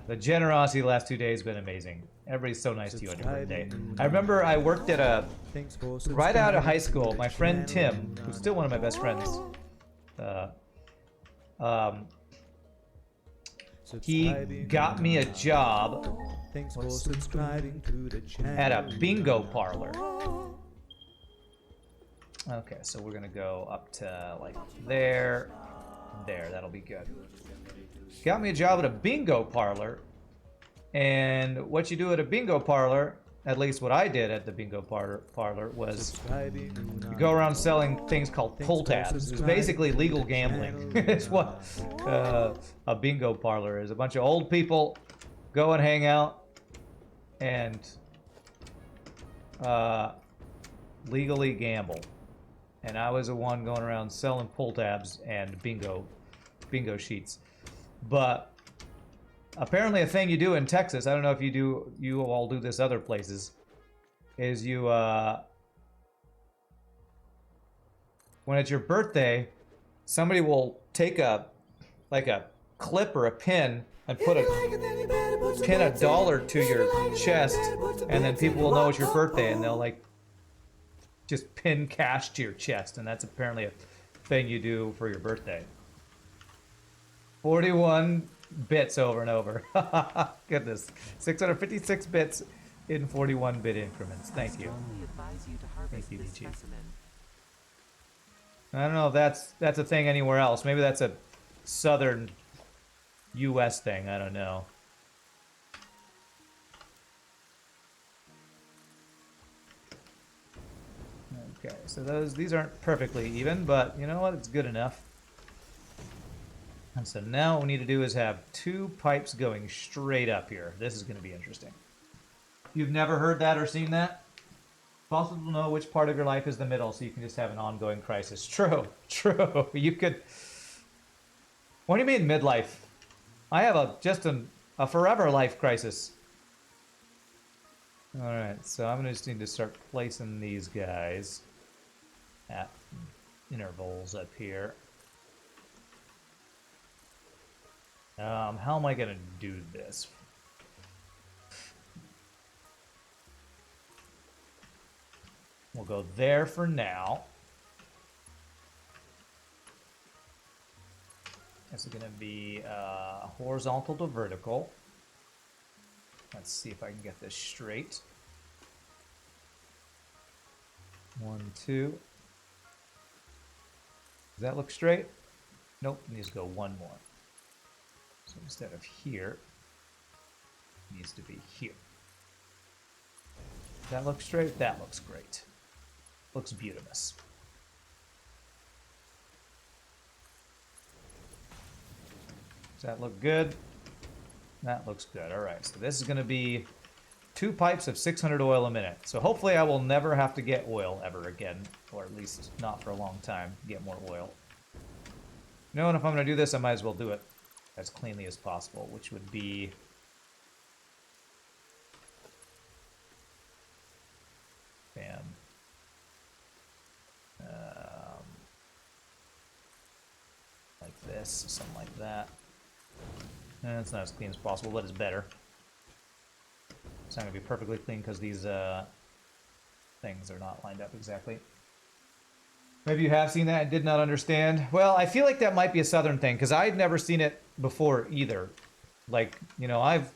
[SPEAKER 1] The generosity the last 2 days has been amazing. Everybody's so nice to you on your birthday. I remember I worked at right out of high school, my friend Tim, who's still one of my best friends, he got me a job at a bingo parlor. Okay, so we're gonna go up to like there, that'll be good. Got me a job at a bingo parlor, and what you do at a bingo parlor, at least what I did at the bingo parlor was you go around selling things called pull tabs. It's basically legal gambling. It's what a bingo parlor is. A bunch of old people go and hang out and legally gamble. And I was the one going around selling pull tabs and bingo sheets. But apparently a thing you do in Texas, I don't know if you all do this other places, is you, when it's your birthday, somebody will take a clip or a pin and pin $1 to your chest, and then people will know it's your birthday, and they'll like just pin cash to your chest, and that's apparently a thing you do for your birthday. 41 bits over and over. Goodness. 656 bits in 41-bit increments. Thank you. Thank you, DG. I don't know if that's a thing anywhere else. Maybe that's a southern U.S. thing. I don't know. Okay, so these aren't perfectly even, but you know what? It's good enough. And so now what we need to do is have 2 pipes going straight up here. This is going to be interesting. You've never heard that or seen that? It's possible to know which part of your life is the middle, so you can just have an ongoing crisis. True, true. You could... What do you mean midlife? I have just a forever life crisis. Alright, so I'm going to just need to start placing these guys at intervals up here. How am I gonna do this? We'll go there for now. This is gonna be horizontal to vertical. Let's see if I can get this straight. 1, 2. Does that look straight? Nope, it needs to go one more. So instead of here, it needs to be here. Does that look straight? That looks great. Looks beautiful. Does that look good? That looks good. All right, so this is going to be 2 pipes of 600 oil a minute. So hopefully I will never have to get oil ever again, or at least not for a long time, get more oil. You know, and if I'm going to do this, I might as well do it as cleanly as possible, which would be bam. Like this, something like that. And it's not as clean as possible, but it's better. It's not going to be perfectly clean because these things are not lined up exactly. Maybe you have seen that and did not understand. Well, I feel like that might be a southern thing because I'd never seen it before either. Like, you know, I've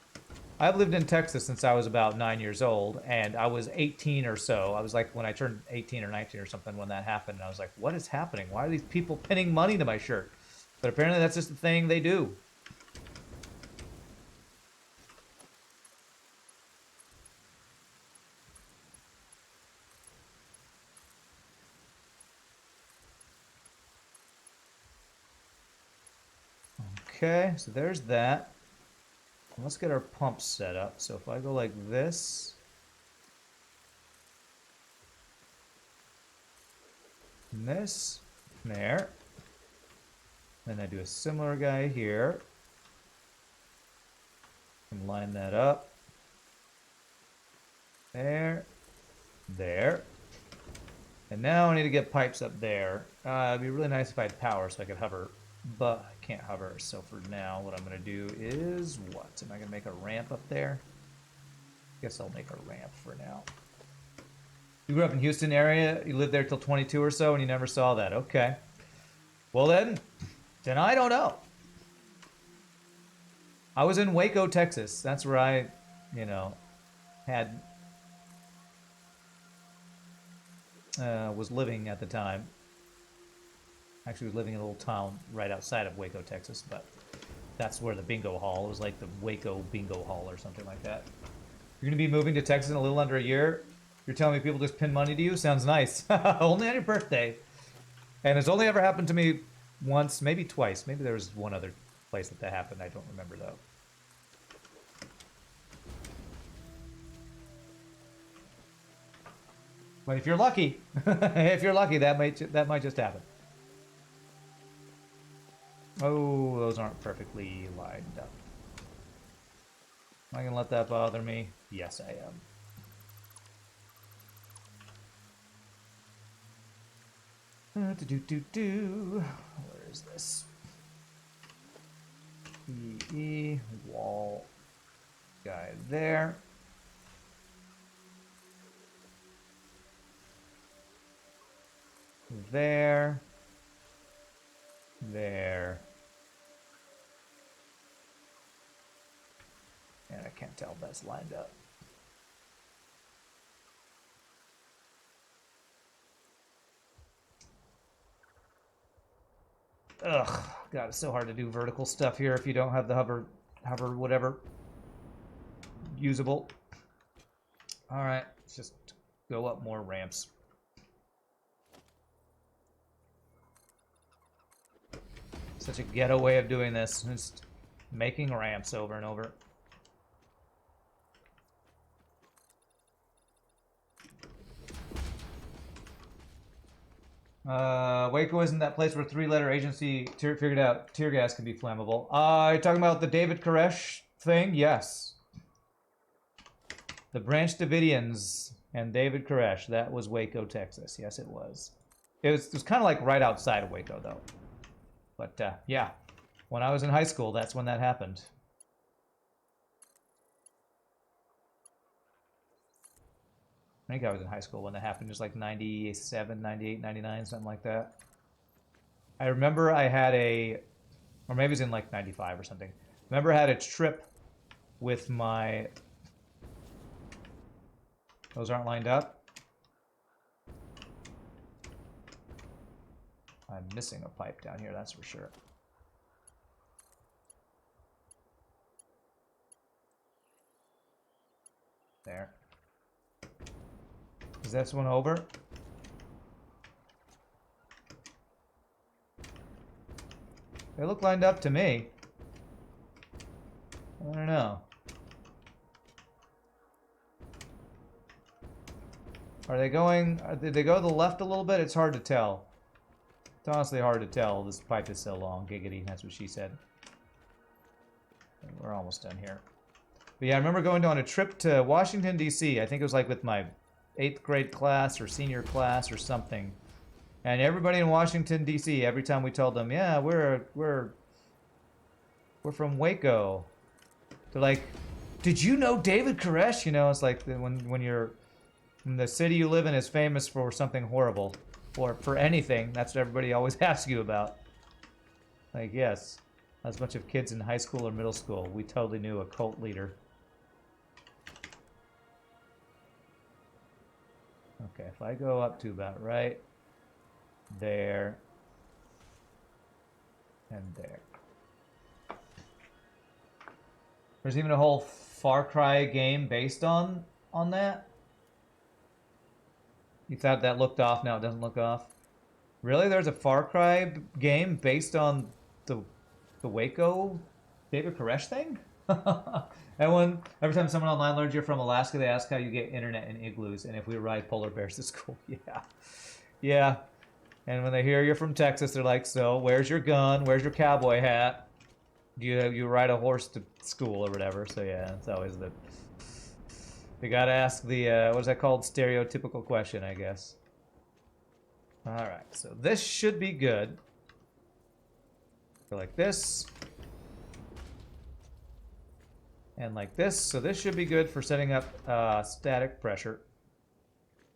[SPEAKER 1] lived in Texas since I was about 9 years old, and I was 18 or so. I was like when I turned 18 or 19 or something when that happened. And I was like, what is happening? Why are these people pinning money to my shirt? But apparently that's just the thing they do. Okay, so there's that. Let's get our pumps set up. So if I go like this, and this, there, then I do a similar guy here, and line that up, there, there, and now I need to get pipes up there. It'd be really nice if I had power so I could hover, but I can't hover. So for now, what I'm gonna do is what? Am I gonna make a ramp up there? Guess I'll make a ramp for now. You grew up in Houston area, you lived there till 22 or so, and you never saw that. Okay. Well then I don't know. I was in Waco, Texas. That's where I, you know, had was living at the time. Actually, was living in a little town right outside of Waco, Texas, but that's where the bingo hall, it was like the Waco bingo hall or something like that. You're gonna be moving to Texas in a little under a year. You're telling me people just pin money to you? Sounds nice. Only on your birthday. And it's only ever happened to me once, maybe twice. Maybe there was one other place that happened. I don't remember though. But if you're lucky, that might just happen. Oh, those aren't perfectly lined up. Am I gonna let that bother me? Yes, I am. Where is this? Wall guy there. There. There. And I can't tell if that's lined up. Ugh, God, it's so hard to do vertical stuff here if you don't have the hover whatever usable. All right, let's just go up more ramps. Such a ghetto way of doing this, just making ramps over and over. Waco isn't that place where three-letter agency figured out tear gas can be flammable. You're talking about the David Koresh thing? Yes. The Branch Davidians and David Koresh. That was Waco, Texas. Yes, it was. It was kind of like right outside of Waco, though. But, yeah. When I was in high school, that's when that happened. I think I was in high school when that happened. It was like 97, 98, 99, something like that. I remember I had or maybe it was in like 95 or something. Remember I had a trip with my... Those aren't lined up. I'm missing a pipe down here, that's for sure. There. Is this one over? They look lined up to me. I don't know. Are they going... Did they go to the left a little bit? It's hard to tell. It's honestly hard to tell. This pipe is so long. Giggity, that's what she said. We're almost done here. But yeah, I remember going on a trip to Washington, D.C. I think it was like with my 8th grade class or senior class or something. And everybody in Washington, D.C., every time we told them, yeah, we're from Waco. They're like, did you know David Koresh? You know, it's like when you're... When the city you live in is famous for something horrible. Or for anything. That's what everybody always asks you about. Like, yes. As a bunch of kids in high school or middle school, we totally knew a cult leader. Okay, if I go up to about right there and there. There's even a whole Far Cry game based on that. You thought that looked off, now it doesn't look off. Really? There's a Far Cry game based on the Waco David Koresh thing? Every time someone online learns you're from Alaska, they ask how you get internet in igloos and if we ride polar bears to school. Yeah. Yeah. And when they hear you're from Texas, they're like, so where's your gun? Where's your cowboy hat? Do you ride a horse to school or whatever? So yeah, it's always the... You gotta ask the, what is that called? Stereotypical question, I guess. Alright, so this should be good. Go like this. And like this. So this should be good for setting up static pressure.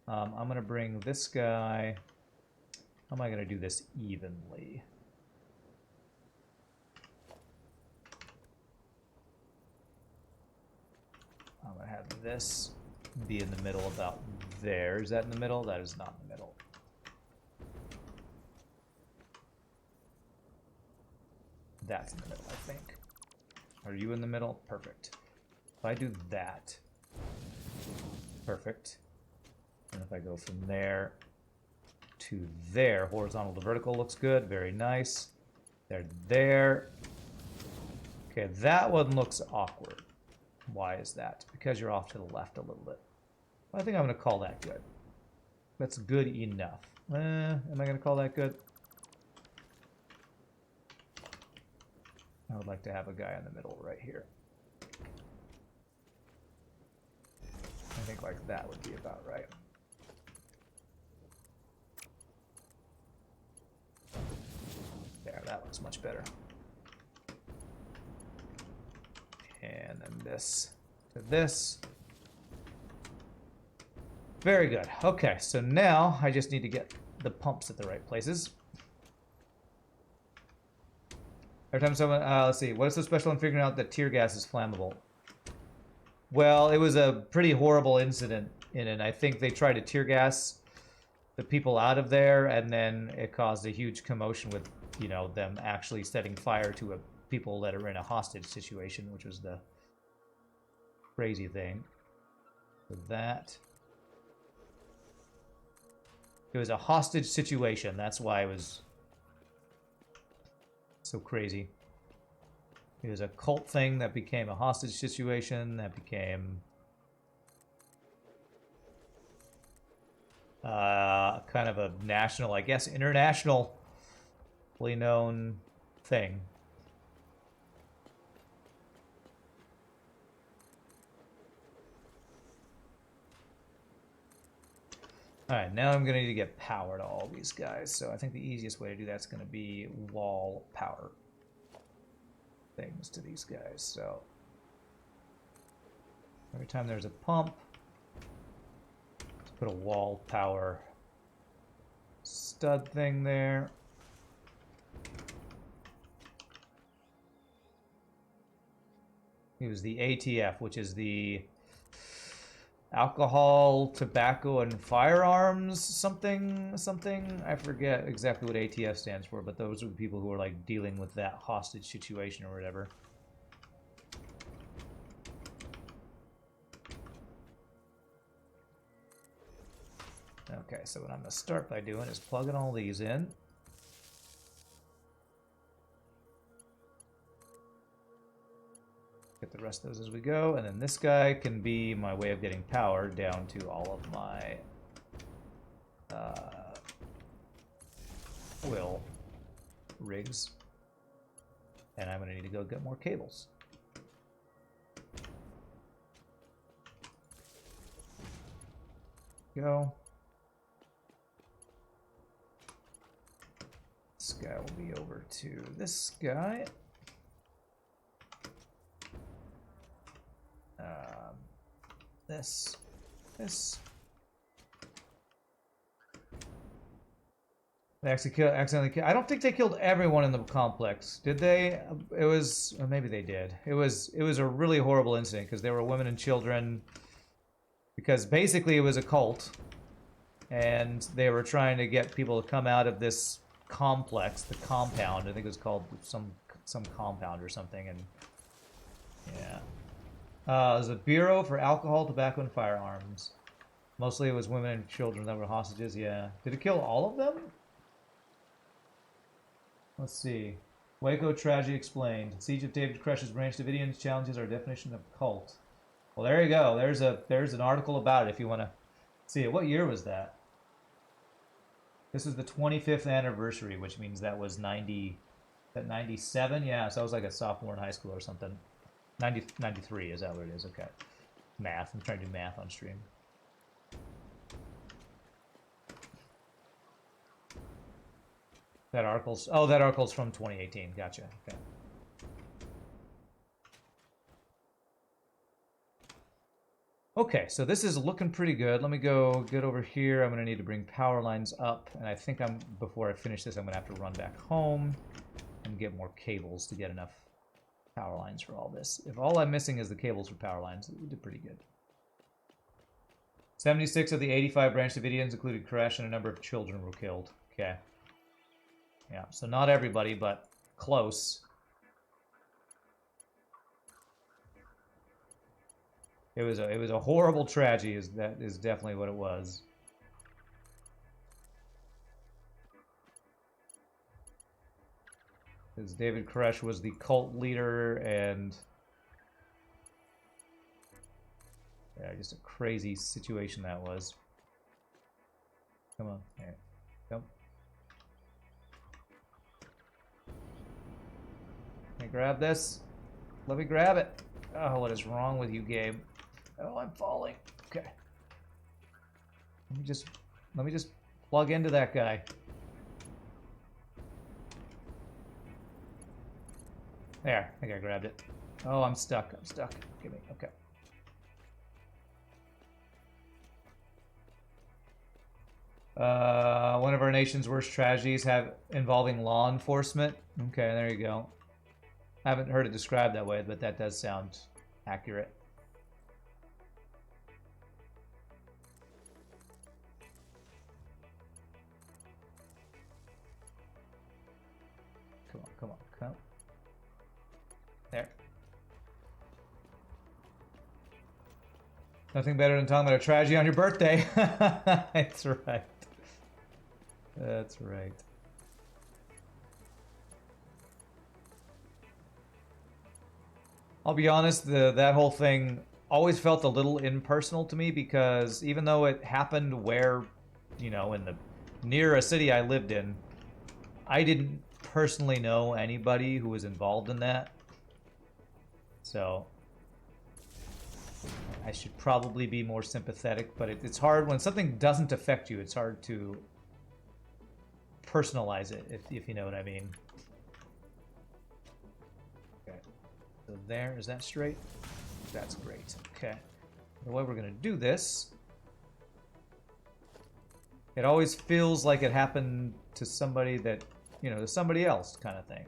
[SPEAKER 1] I'm going to bring this guy... How am I going to do this evenly? I'm going to have this be in the middle about there. Is that in the middle? That is not in the middle. That's in the middle, I think. Are you in the middle? Perfect. If I do that, perfect. And if I go from there to there, horizontal to vertical looks good. Very nice. There. Okay, that one looks awkward. Why is that? Because you're off to the left a little bit. I think I'm going to call that good. That's good enough. Am I going to call that good? I would like to have a guy in the middle right here. I think like that would be about right. There, that looks much better. And then this to this. Very good. Okay, so now I just need to get the pumps at the right places. Every time someone, let's see, what is so special in figuring out that tear gas is flammable? Well, it was a pretty horrible incident in it. I think they tried to tear gas the people out of there, and then it caused a huge commotion with, you know, them actually setting fire to people that are in a hostage situation, which was the crazy thing. So that... It was a hostage situation. That's why it was so crazy. It was a cult thing that became a hostage situation that became kind of a national, I guess, internationally known thing. Alright, now I'm going to need to get power to all these guys. So I think the easiest way to do that is going to be wall power things to these guys. So every time there's a pump, let's put a wall power stud thing there. Use the ATF, which is the alcohol, tobacco, and firearms something. I forget exactly what ATF stands for, but those are the people who are like dealing with that hostage situation or whatever. Okay, so what I'm going to start by doing is plugging all these in. Get the rest of those as we go, and then this guy can be my way of getting power down to all of my oil rigs. And I'm going to need to go get more cables. Go. This guy will be over to this guy. This. They actually accidentally killed. I don't think they killed everyone in the complex, did they? It was, or maybe they did. It was a really horrible incident because there were women and children. Because basically it was a cult, and they were trying to get people to come out of this complex, the compound. I think it was called some compound or something, and yeah. There's a bureau for alcohol, tobacco, and firearms. Mostly it was women and children that were hostages. Yeah. Did it kill all of them? Let's see. Waco tragedy explained. Siege of David Koresh Branch Davidians challenges our definition of cult. Well, there you go. There's an article about it if you want to see it. What year was that? This is the 25th anniversary, which means that was 97? Yeah, so I was like a sophomore in high school or something. 93, is that what it is? Okay. Math. I'm trying to do math on stream. That article's... Oh, that article's from 2018. Gotcha. Okay. Okay, so this is looking pretty good. Let me go get over here. I'm going to need to bring power lines up. And I think before I finish this, I'm going to have to run back home and get more cables to get enough power lines for all this. If all I'm missing is the cables for power lines, we did pretty good. 76 of the 85 Branch Davidians, including Koresh, and a number of children were killed. Okay. Yeah, so not everybody, but close. It was a horrible tragedy. That is definitely what it was. Because David Koresh was the cult leader, and yeah, just a crazy situation that was. Come on, here, come. Can I grab this? Let me grab it. Oh, what is wrong with you, Gabe? Oh, I'm falling. Okay. Let me just plug into that guy. There, I think I grabbed it. Oh, I'm stuck. I'm stuck. Give me. Okay. One of our nation's worst tragedies involving law enforcement. Okay, there you go. I haven't heard it described that way, but that does sound accurate. Come on, come on, come on. There. Nothing better than talking about a tragedy on your birthday. That's right. That's right. I'll be honest, that whole thing always felt a little impersonal to me because even though it happened where, you know, near a city I lived in, I didn't personally know anybody who was involved in that. So I should probably be more sympathetic, but it's hard when something doesn't affect you. It's hard to personalize it, if you know what I mean. Okay, so there, is that straight? That's great. Okay, the way we're gonna do this, it always feels like it happened to somebody that, you know, to somebody else kind of thing.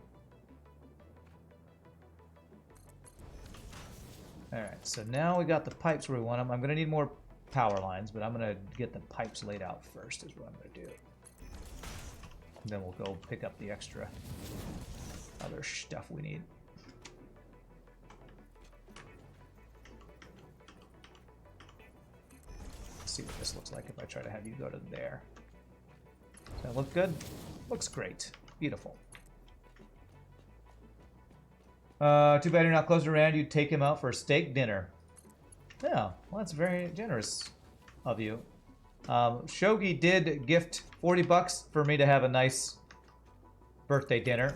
[SPEAKER 1] Alright, so now we got the pipes where we want them. I'm going to need more power lines, but I'm going to get the pipes laid out first is what I'm going to do. And then we'll go pick up the extra other stuff we need. Let's see what this looks like if I try to have you go to there. Does that look good? Looks great. Beautiful. Too bad you're not closer around. You'd take him out for a steak dinner. Yeah, well, that's very generous of you. Shogi did gift 40 bucks for me to have a nice birthday dinner.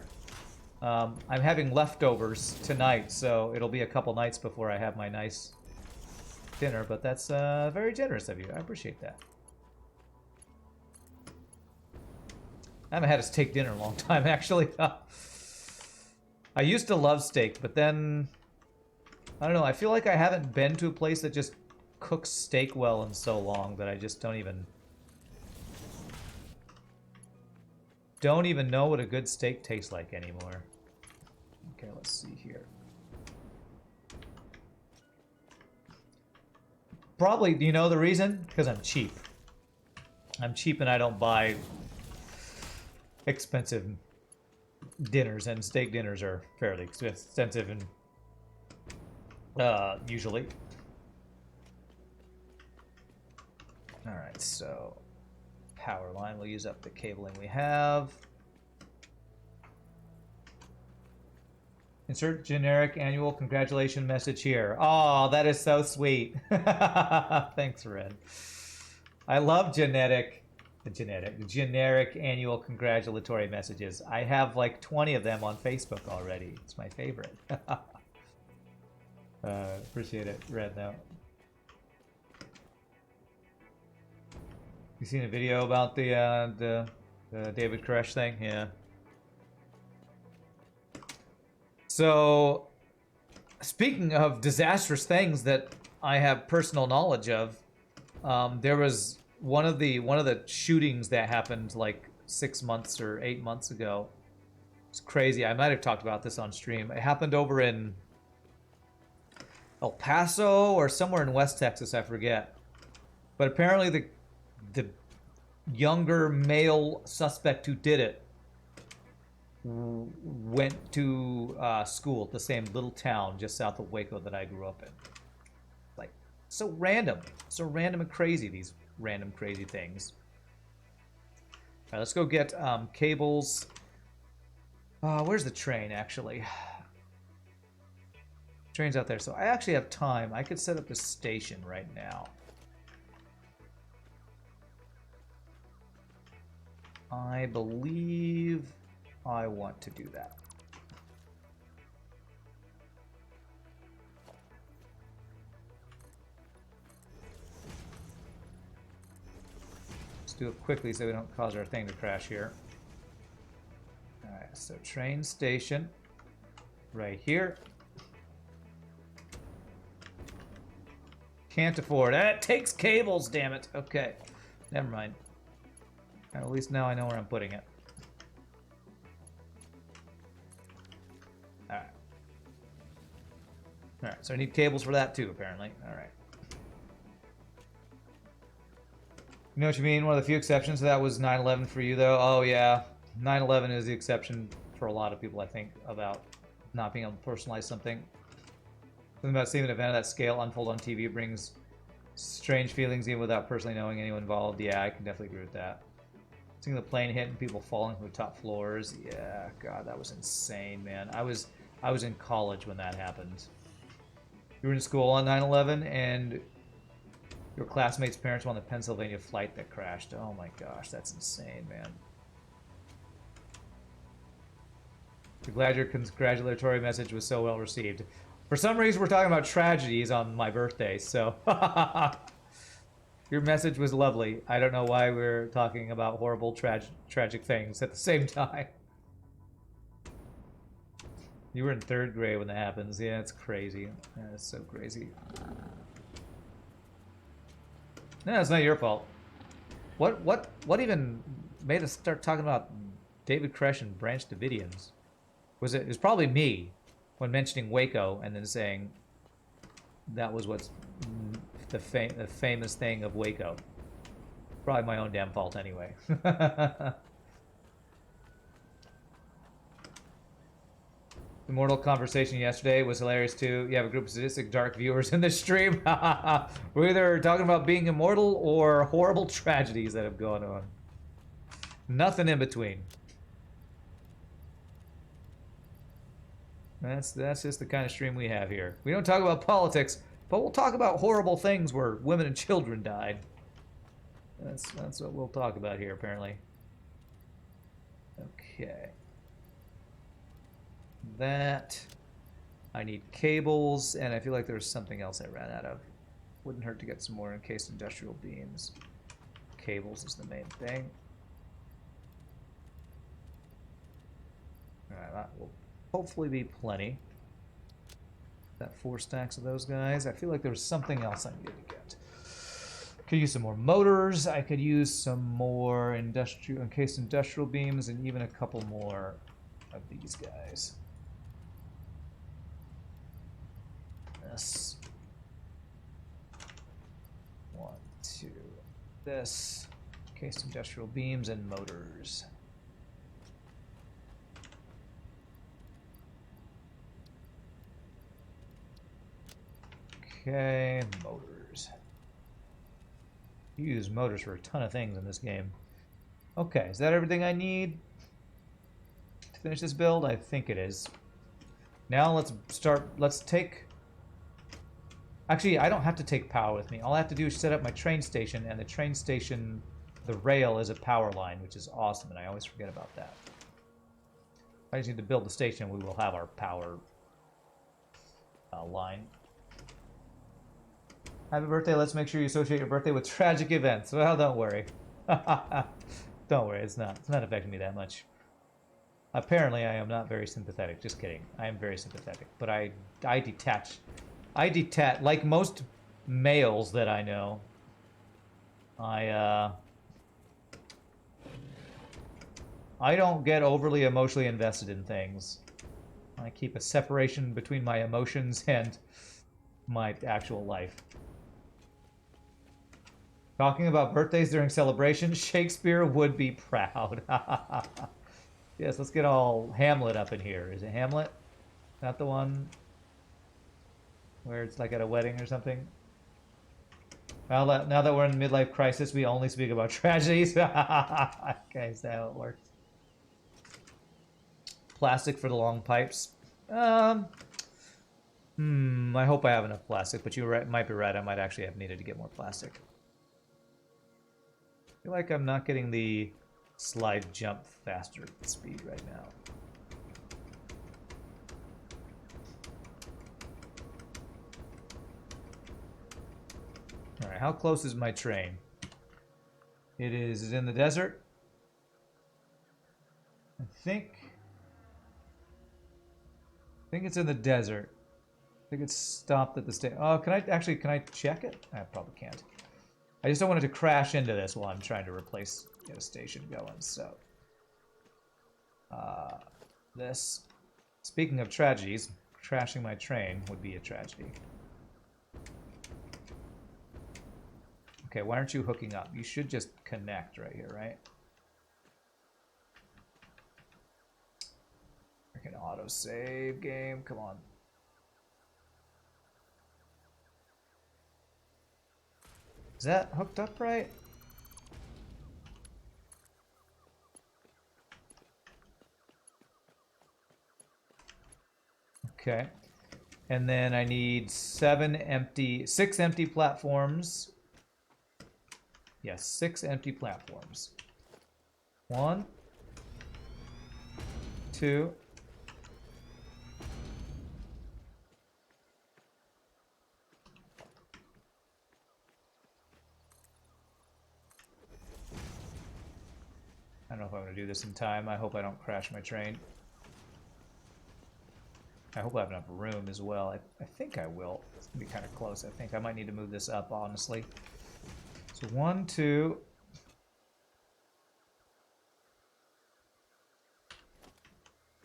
[SPEAKER 1] I'm having leftovers tonight, so it'll be a couple nights before I have my nice dinner, but that's very generous of you. I appreciate that. I haven't had a steak dinner in a long time, actually. I used to love steak, but then, I don't know, I feel like I haven't been to a place that just cooks steak well in so long that I just don't even... don't even know what a good steak tastes like anymore. Okay, let's see here. Probably, do you know the reason? Because I'm cheap. I'm cheap and I don't buy expensive dinners, and steak dinners are fairly expensive and usually. Alright, so power line, we'll use up the cabling we have. Insert generic annual congratulation message here. Oh, that is so sweet. Thanks, Red. I love generic annual congratulatory messages. I have like 20 of them on Facebook already. It's my favorite. Appreciate it, Red. Now, you seen a video about the David Koresh thing? Yeah. So, speaking of disastrous things that I have personal knowledge of, there was one of the shootings that happened like 6 months or 8 months ago. It's crazy. I might have talked about this on stream. It happened over in El Paso or somewhere in West Texas, I forget. But apparently the younger male suspect who did it went to school at the same little town just south of Waco that I grew up in. Like, so random and crazy, these random crazy things. All right, let's go get cables. Where's the train, actually? Train's out there, so I actually have time. I could set up the station right now. I believe I want to do that. Let's do it quickly so we don't cause our thing to crash here. Alright, so train station right here. Can't afford it. It takes cables, damn it. Okay, never mind. At least now I know where I'm putting it. Alright. Alright, so I need cables for that too, apparently. Alright. You know what you mean? One of the few exceptions to that was 9/11 for you, though. Oh, yeah. 9/11 is the exception for a lot of people, I think, about not being able to personalize something. Something about seeing an event of that scale unfold on TV brings strange feelings even without personally knowing anyone involved. Yeah, I can definitely agree with that. Seeing the plane hit and people falling from the top floors. Yeah, God, that was insane, man. I was in college when that happened. You were in school on 9/11 and your classmates' parents were on the Pennsylvania flight that crashed. Oh my gosh, that's insane, man. I'm glad your congratulatory message was so well received. For some reason, we're talking about tragedies on my birthday, so... Your message was lovely. I don't know why we're talking about horrible, tragic things at the same time. You were in 3rd grade when that happens. Yeah, it's crazy. Yeah, it's so crazy. No, it's not your fault. What even made us start talking about David Koresh and Branch Davidians? It was probably me when mentioning Waco and then saying that was what's the famous thing of Waco. Probably my own damn fault anyway. The Immortal conversation yesterday was hilarious too. You have a group of sadistic dark viewers in this stream. We're either talking about being immortal or horrible tragedies that have gone on. Nothing in between. That's just the kind of stream we have here. We don't talk about politics, but we'll talk about horrible things where women and children died. That's what we'll talk about here, apparently. Okay. That. I need cables, and I feel like there's something else I ran out of. Wouldn't hurt to get some more encased industrial beams. Cables is the main thing. Alright, that will hopefully be plenty. Got 4 stacks of those guys. I feel like there was something else I needed to get. Could use some more motors. I could use some more encased industrial beams, and even a couple more of these guys. This. 1, 2. This. Encased industrial beams and motors. Okay, motors. You use motors for a ton of things in this game. Okay, is that everything I need to finish this build? I think it is. Now let's take... Actually, I don't have to take power with me. All I have to do is set up my train station, and the train station, the rail is a power line, which is awesome, and I always forget about that. I just need to build the station, we will have our power line. Happy birthday, let's make sure you associate your birthday with tragic events. Well, don't worry. Don't worry, it's not affecting me that much. Apparently, I am not very sympathetic. Just kidding. I am very sympathetic. But I detach. Like most males that I know, I don't get overly emotionally invested in things. I keep a separation between my emotions and my actual life. Talking about birthdays during celebrations, Shakespeare would be proud. Yes, let's get all Hamlet up in here. Is it Hamlet? Not the one where it's like at a wedding or something? Now that we're in midlife crisis, we only speak about tragedies. Okay, is that how it works? Plastic for the long pipes. I hope I have enough plastic, but you might be right. I might actually have needed to get more plastic. I feel like I'm not getting the slide jump faster speed right now. Alright, how close is my train? Is it in the desert? I think it's in the desert. I think it's stopped at the station. Oh, can I check it? I probably can't. I just don't want it to crash into this while I'm trying to get a station going, so. This. Speaking of tragedies, crashing my train would be a tragedy. Okay, why aren't you hooking up? You should just connect right here, right? Freaking autosave game, come on. Is that hooked up right? Okay. And then I need 6 empty platforms. Yes, 6 empty platforms. 1, 2. I don't know if I'm going to do this in time. I hope I don't crash my train. I hope I have enough room as well. I think I will. It's going to be kind of close. I think I might need to move this up, honestly. So 1, 2.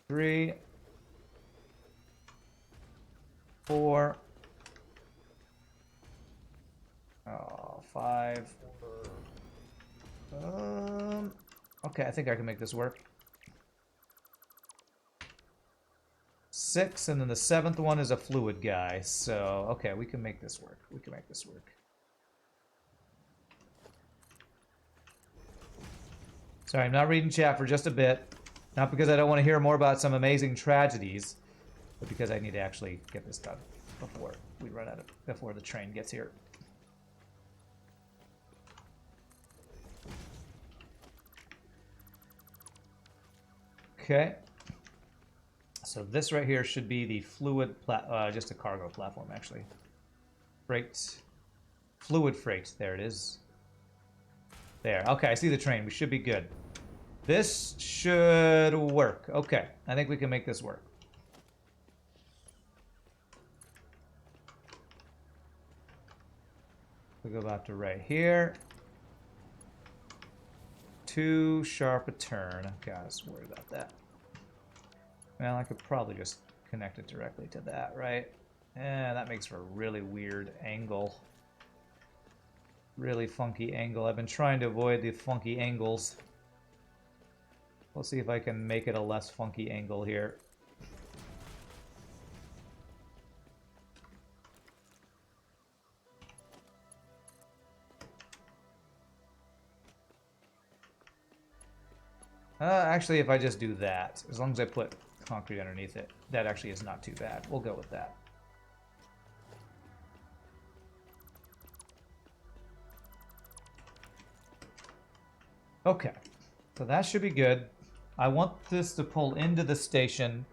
[SPEAKER 1] 3. 4. 5. Okay, I think I can make this work. 6, and then the 7th one is a fluid guy. So, okay, we can make this work. We can make this work. Sorry, I'm not reading chat for just a bit. Not because I don't want to hear more about some amazing tragedies, but because I need to actually get this done before we run out of, before the train gets here. Okay. So this right here should be the fluid, just a cargo platform, actually. Freight. Fluid freight. There it is. There. Okay, I see the train. We should be good. This should work. Okay, I think we can make this work. So go back to right here. Too sharp a turn. God, I was worried about that. Well, I could probably just connect it directly to that, right? And that makes for a really weird angle. Really funky angle. I've been trying to avoid the funky angles. We'll see if I can make it a less funky angle here. Actually, if I just do that, as long as I put concrete underneath it, that actually is not too bad. We'll go with that. Okay, so that should be good. I want this to pull into the station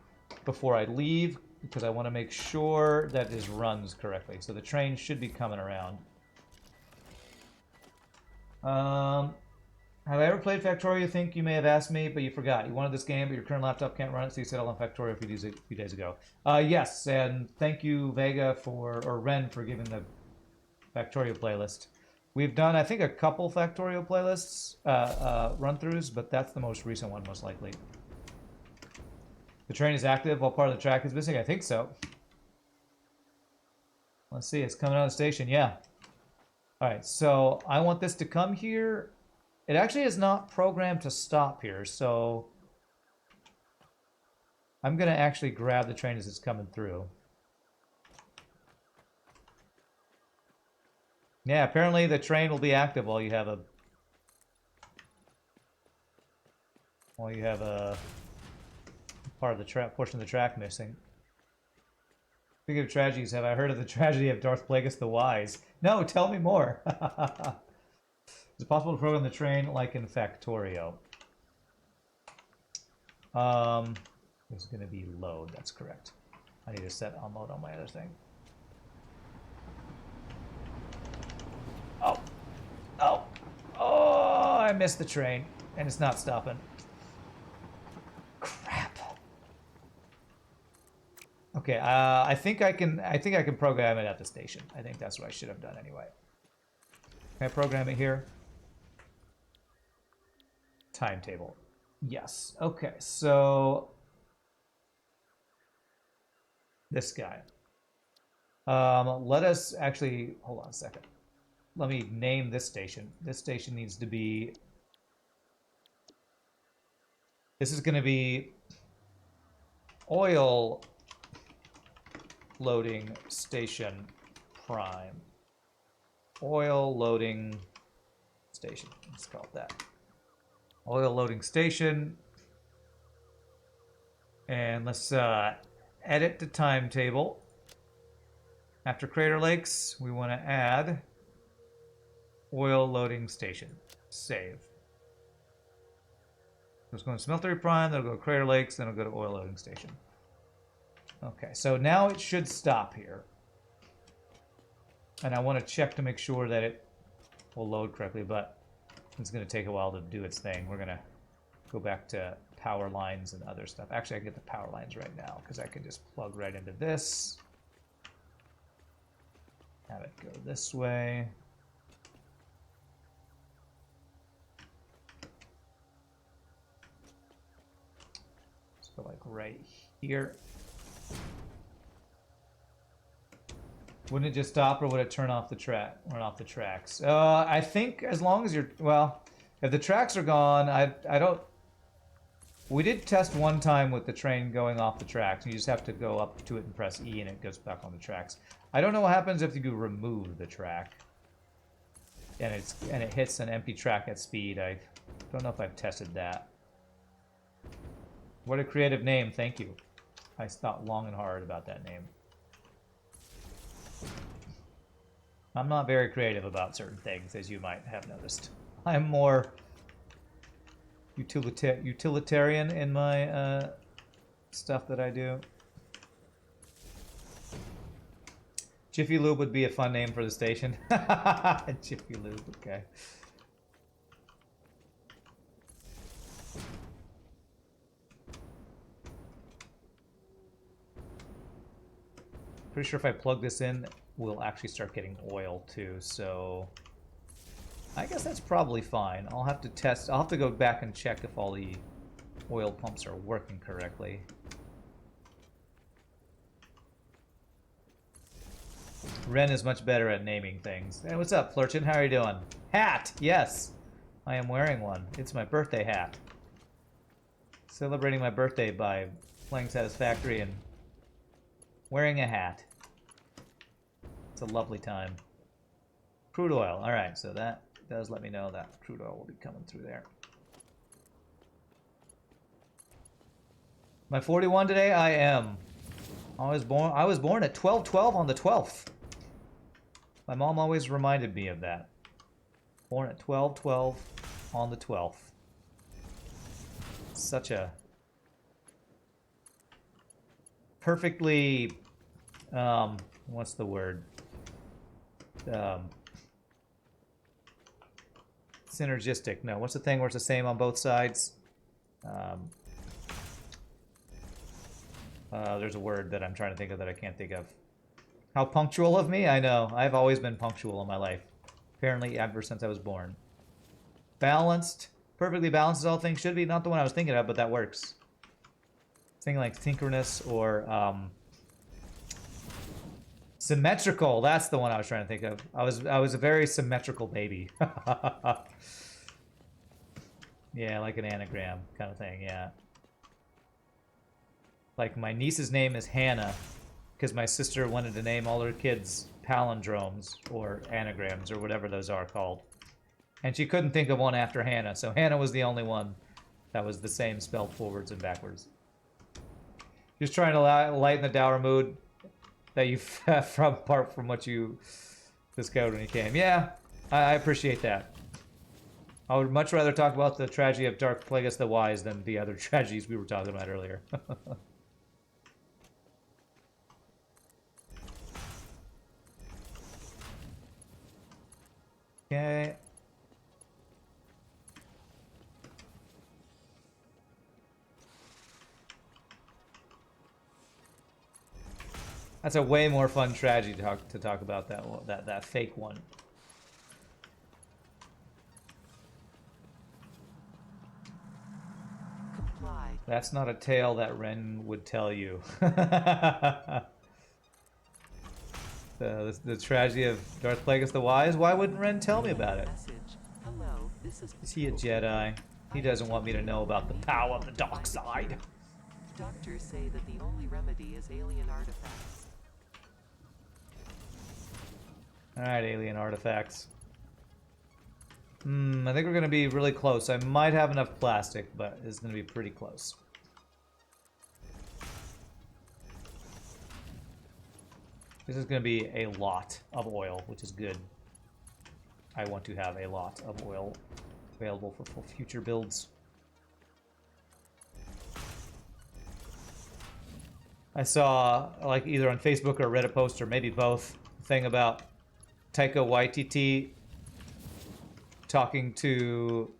[SPEAKER 1] before I leave, because I want to make sure that this runs correctly. So the train should be coming around. Have I ever played Factorio? You think you may have asked me, but you forgot. You wanted this game, but your current laptop can't run it, so you settled on Factorio a few days ago. Yes, and thank you, Vega, or Ren, for giving the Factorio playlist. We've done, I think, a couple Factorio playlists, run-throughs, but that's the most recent one, most likely. The train is active while part of the track is missing? I think so. Let's see, it's coming out of the station, yeah. Alright, so I want this to come here. It actually is not programmed to stop here, so I'm going to actually grab the train as it's coming through. Yeah, apparently the train will be active while you have a part of the track, portion of the track missing. Speaking of tragedies, have I heard of the tragedy of Darth Plagueis the Wise? No, tell me more. Is it possible to program the train like in Factorio? This is going to be load, that's correct. I need to set on mode on my other thing. Oh, I missed the train, and it's not stopping. Crap. Okay, I think I can program it at the station. I think that's what I should have done anyway. Can I program it here? Timetable. Yes. Okay, so this guy. Let us actually hold on a second. Let me name this station. This station needs to be. This is going to be oil loading station prime. Oil loading station. Let's call it that. Oil loading station. And let's edit the timetable. After Crater Lakes, we want to add oil loading station. Save. It's going to Smeltery Prime, then it'll go to Crater Lakes, then it'll go to oil loading station. Okay, so now it should stop here. And I want to check to make sure that it will load correctly, but it's going to take a while to do its thing. We're going to go back to power lines and other stuff. Actually, I can get the power lines right now, because I can just plug right into this. Have it go this way. Let's go like right here. Wouldn't it just stop, or would it turn off the track? Run off the tracks? I think as long as you're, well, if the tracks are gone, I don't. We did test one time with the train going off the tracks. You just have to go up to it and press E, and it goes back on the tracks. I don't know what happens if you remove the track, and it hits an empty track at speed. I don't know if I've tested that. What a creative name! Thank you. I thought long and hard about that name. I'm not very creative about certain things, as you might have noticed. I'm more utilitarian in my stuff that I do. Jiffy Lube would be a fun name for the station. Jiffy Lube, okay. Pretty sure if I plug this in, we'll actually start getting oil too, so I guess that's probably fine. I'll have to test, I'll have to go back and check if all the oil pumps are working correctly. Ren is much better at naming things. Hey, what's up, Flurchin? How are you doing? Hat! Yes! I am wearing one. It's my birthday hat. Celebrating my birthday by playing Satisfactory and wearing a hat. It's a lovely time. Crude oil. Alright, so that does let me know that crude oil will be coming through there. Am I 41 today? I am. I was born at 12/12 on the 12th. My mom always reminded me of that. Born at 12/12 on the 12th. Such a perfectly what's the word? Synergistic. No, what's the thing where it's the same on both sides? There's a word that I'm trying to think of that I can't think of. How punctual of me? I know. I've always been punctual in my life. Apparently ever since I was born. Balanced. Perfectly balanced as all things should be. Not the one I was thinking of, but that works. Thing like synchronous or symmetrical. That's the one I was trying to think of. I was a very symmetrical baby. Yeah, like an anagram kind of thing, yeah. Like my niece's name is Hannah because my sister wanted to name all her kids palindromes or anagrams or whatever those are called. And she couldn't think of one after Hannah, so Hannah was the only one that was the same spelled forwards and backwards. Just trying to lighten the dour mood that you apart from what you discovered when you came. Yeah, I appreciate that. I would much rather talk about the tragedy of Dark Plagueis the Wise than the other tragedies we were talking about earlier. Okay. That's a way more fun tragedy to talk about that fake one.
[SPEAKER 2] Comply.
[SPEAKER 1] That's not a tale that Ren would tell you. The tragedy of Darth Plagueis the Wise. Why wouldn't Ren tell me about it?
[SPEAKER 2] Message. Hello, this is
[SPEAKER 1] he a Jedi? He doesn't want me to know about the power of the dark side.
[SPEAKER 2] Doctors say that the only remedy is alien artifacts.
[SPEAKER 1] Alright, alien artifacts. I think we're going to be really close. I might have enough plastic, but it's going to be pretty close. This is going to be a lot of oil, which is good. I want to have a lot of oil available for future builds. I saw, like, either on Facebook or Reddit post, or maybe both, a thing about Taika Waititi talking to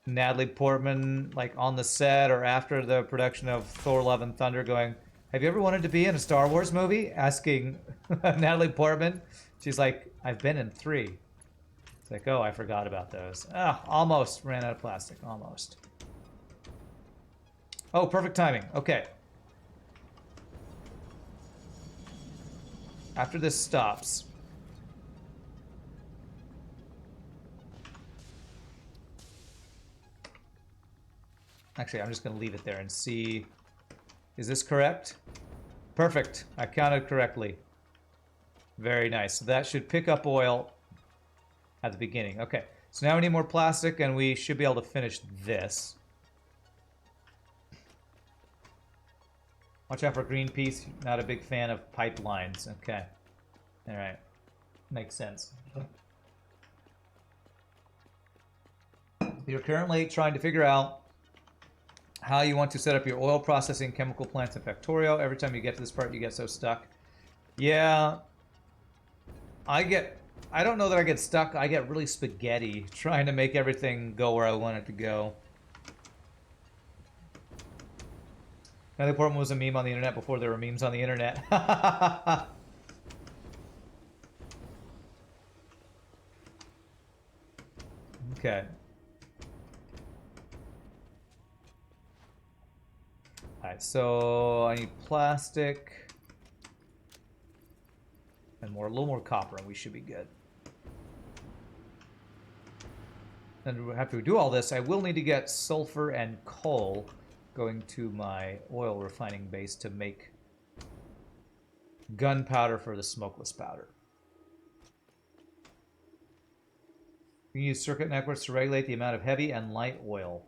[SPEAKER 1] Natalie Portman, like, on the set or after the production of Thor: Love and Thunder, going, have you ever wanted to be in a Star Wars movie? Asking Natalie Portman. She's like, I've been in 3. It's like, oh, I forgot about those. Ah, almost ran out of plastic. Almost. Oh, perfect timing. Okay. After this stops. Actually, I'm just going to leave it there and see. Is this correct? Perfect. I counted correctly. Very nice. So that should pick up oil at the beginning. Okay. So now we need more plastic, and we should be able to finish this. Watch out for Greenpeace. Not a big fan of pipelines. Okay. All right. Makes sense. You're currently trying to figure out how you want to set up your oil processing chemical plants in Factorio. Every time you get to this part, you get so stuck. Yeah. I don't know that I get stuck. I get really spaghetti trying to make everything go where I want it to go. Natalie Portman was a meme on the internet before there were memes on the internet. Okay. Alright, so I need plastic and a little more copper, and we should be good. And after we do all this, I will need to get sulfur and coal going to my oil refining base to make gunpowder for the smokeless powder. We can use circuit networks to regulate the amount of heavy and light oil.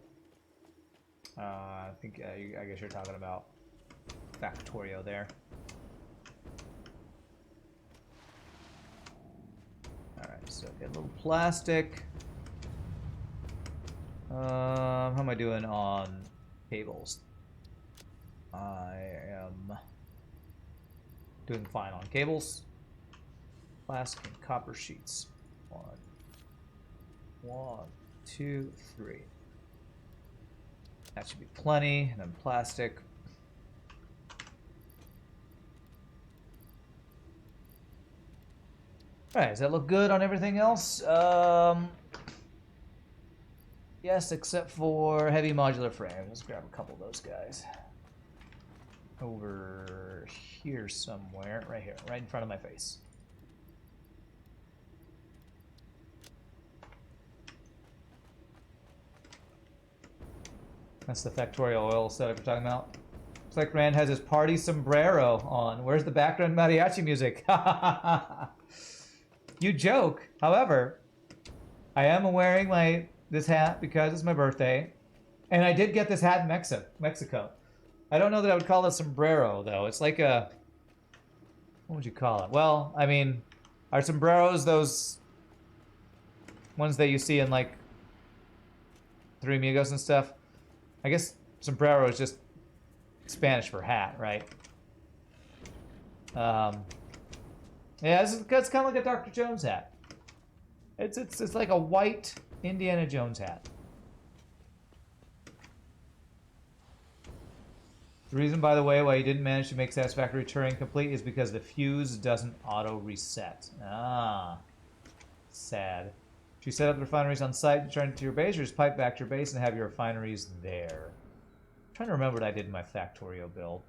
[SPEAKER 1] I guess you're talking about Factorio there. Alright, so get a little plastic. How am I doing on cables? I am doing fine on cables. Plastic and copper sheets. 1, 2, 3. That should be plenty. And then plastic. Alright, does that look good on everything else? Yes, except for heavy modular frame. Let's grab a couple of those guys. Over here somewhere. Right here, right in front of my face. That's the Factorio oil setup we're talking about. Looks like Rand has his party sombrero on. Where's the background mariachi music? You joke. However, I am wearing this hat because it's my birthday. And I did get this hat in Mexico. I don't know that I would call it a sombrero, though. It's like a... What would you call it? Well, I mean, are sombreros those ones that you see in, like, Three Amigos and stuff? I guess sombrero is just Spanish for hat, right? Yeah, it's kind of like a Dr. Jones hat. It's like a white Indiana Jones hat. The reason, by the way, why you didn't manage to make Satisfactory Turing complete is because the fuse doesn't auto-reset. Ah. Sad. If you set up the refineries on site and turn it to your base, or just pipe back to your base and have your refineries there. I'm trying to remember what I did in my Factorio build.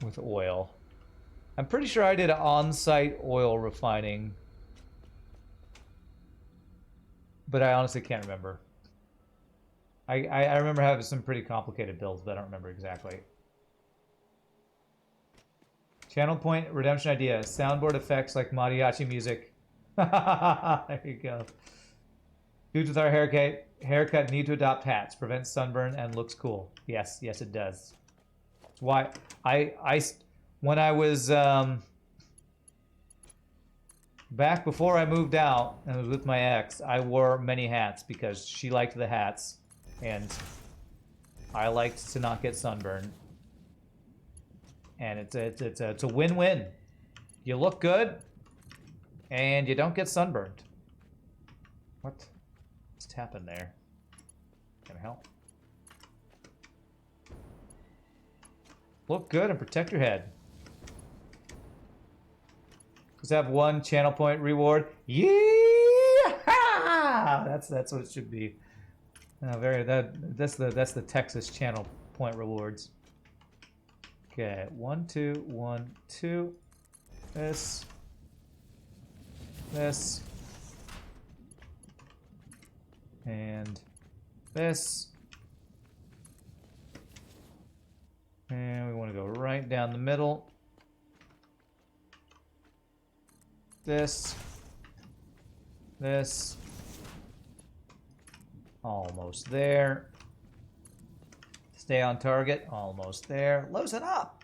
[SPEAKER 1] With oil. I'm pretty sure I did on-site oil refining. But I honestly can't remember. I remember having some pretty complicated builds, but I don't remember exactly. Channel point redemption idea. Soundboard effects like mariachi music. There you go. Dudes with our haircut need to adopt hats. Prevents sunburn and looks cool. Yes, it does. That's why when I was back before I moved out and was with my ex, I wore many hats because she liked the hats and I liked to not get sunburned. And it's a win-win. You look good and you don't get sunburned. What just happened there? Can I help? Look good and protect your head. Let's have one channel point reward. Yeah! That's what it should be. That's the Texas channel point rewards. Okay, 1, 2, 1, 2. This. And this. And we want to go right down the middle. This. Almost there. Stay on target. Almost there. Loosen up.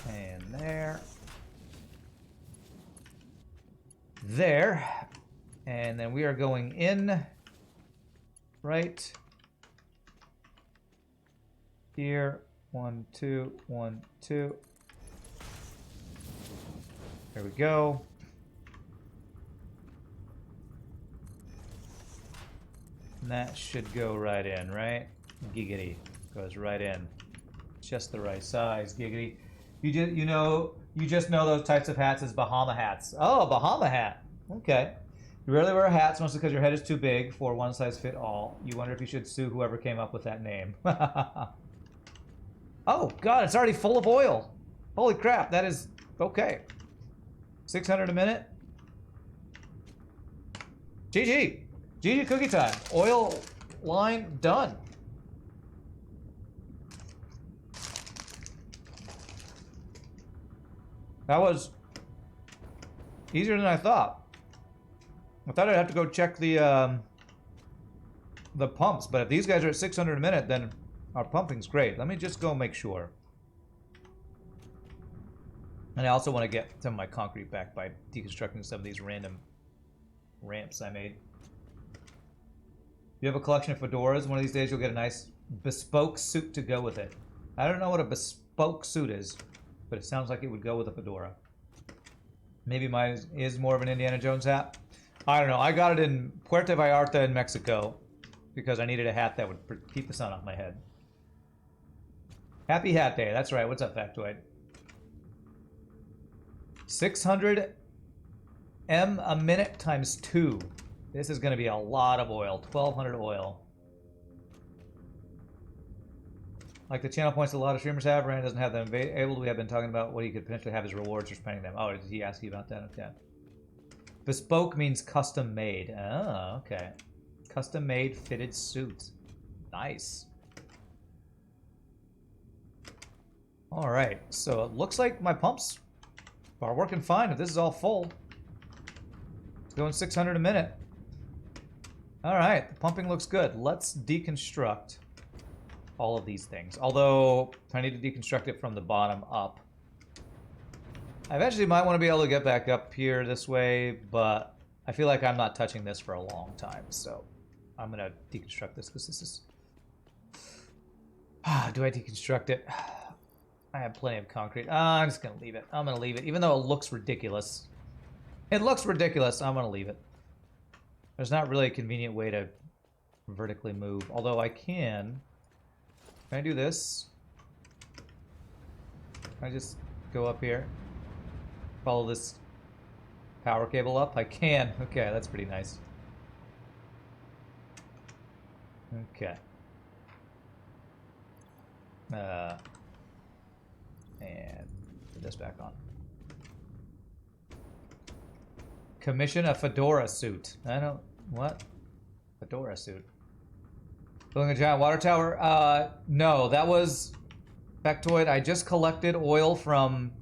[SPEAKER 1] And there. There. And then we are going in right here. 1, 2, 1, 2. There we go. And that should go right in, right? Giggity. Goes right in. Just the right size, giggity. You know, You just know those types of hats as Bahama hats. Oh, a Bahama hat. Okay. You rarely wear hats, mostly because your head is too big for one size fit all. You wonder if you should sue whoever came up with that name. Oh, God, it's already full of oil. Holy crap, that is... Okay. 600 a minute. GG. GG cookie time. Oil line done. That was easier than I thought. I thought I'd have to go check the pumps, but if these guys are at 600 a minute, then our pumping's great. Let me just go make sure. And I also want to get some of my concrete back by deconstructing some of these random ramps I made. You have a collection of fedoras. One of these days you'll get a nice bespoke suit to go with it. I don't know what a bespoke suit is, but it sounds like it would go with a fedora. Maybe mine is more of an Indiana Jones hat. I don't know. I got it in Puerto Vallarta in Mexico because I needed a hat that would keep the sun off my head. Happy Hat Day. That's right. What's up, Factoid? 600 M a minute times 2. This is going to be a lot of oil. 1,200 oil. Like the channel points a lot of streamers have, Ryan doesn't have them able. We have been talking about what he could potentially have as rewards for spending them. Oh, did he ask you about that? Okay. Bespoke means custom made. Oh, okay. Custom made fitted suit. Nice. All right. So it looks like my pumps are working fine. If this is all full, it's going 600 a minute. All right. The pumping looks good. Let's deconstruct all of these things. Although I need to deconstruct it from the bottom up. I eventually might want to be able to get back up here this way, but I feel like I'm not touching this for a long time, so I'm going to deconstruct this because this is... Do I deconstruct it? I have plenty of concrete. I'm just going to leave it. I'm going to leave it, even though it looks ridiculous. It looks ridiculous. I'm going to leave it. There's not really a convenient way to vertically move, although I can... Can I do this? Can I just go up here? Follow this power cable up? I can. Okay, that's pretty nice. Okay. And put this back on. Commission a fedora suit. I don't... What? Fedora suit. Building a giant water tower? No, that was... Factoid, I just collected oil from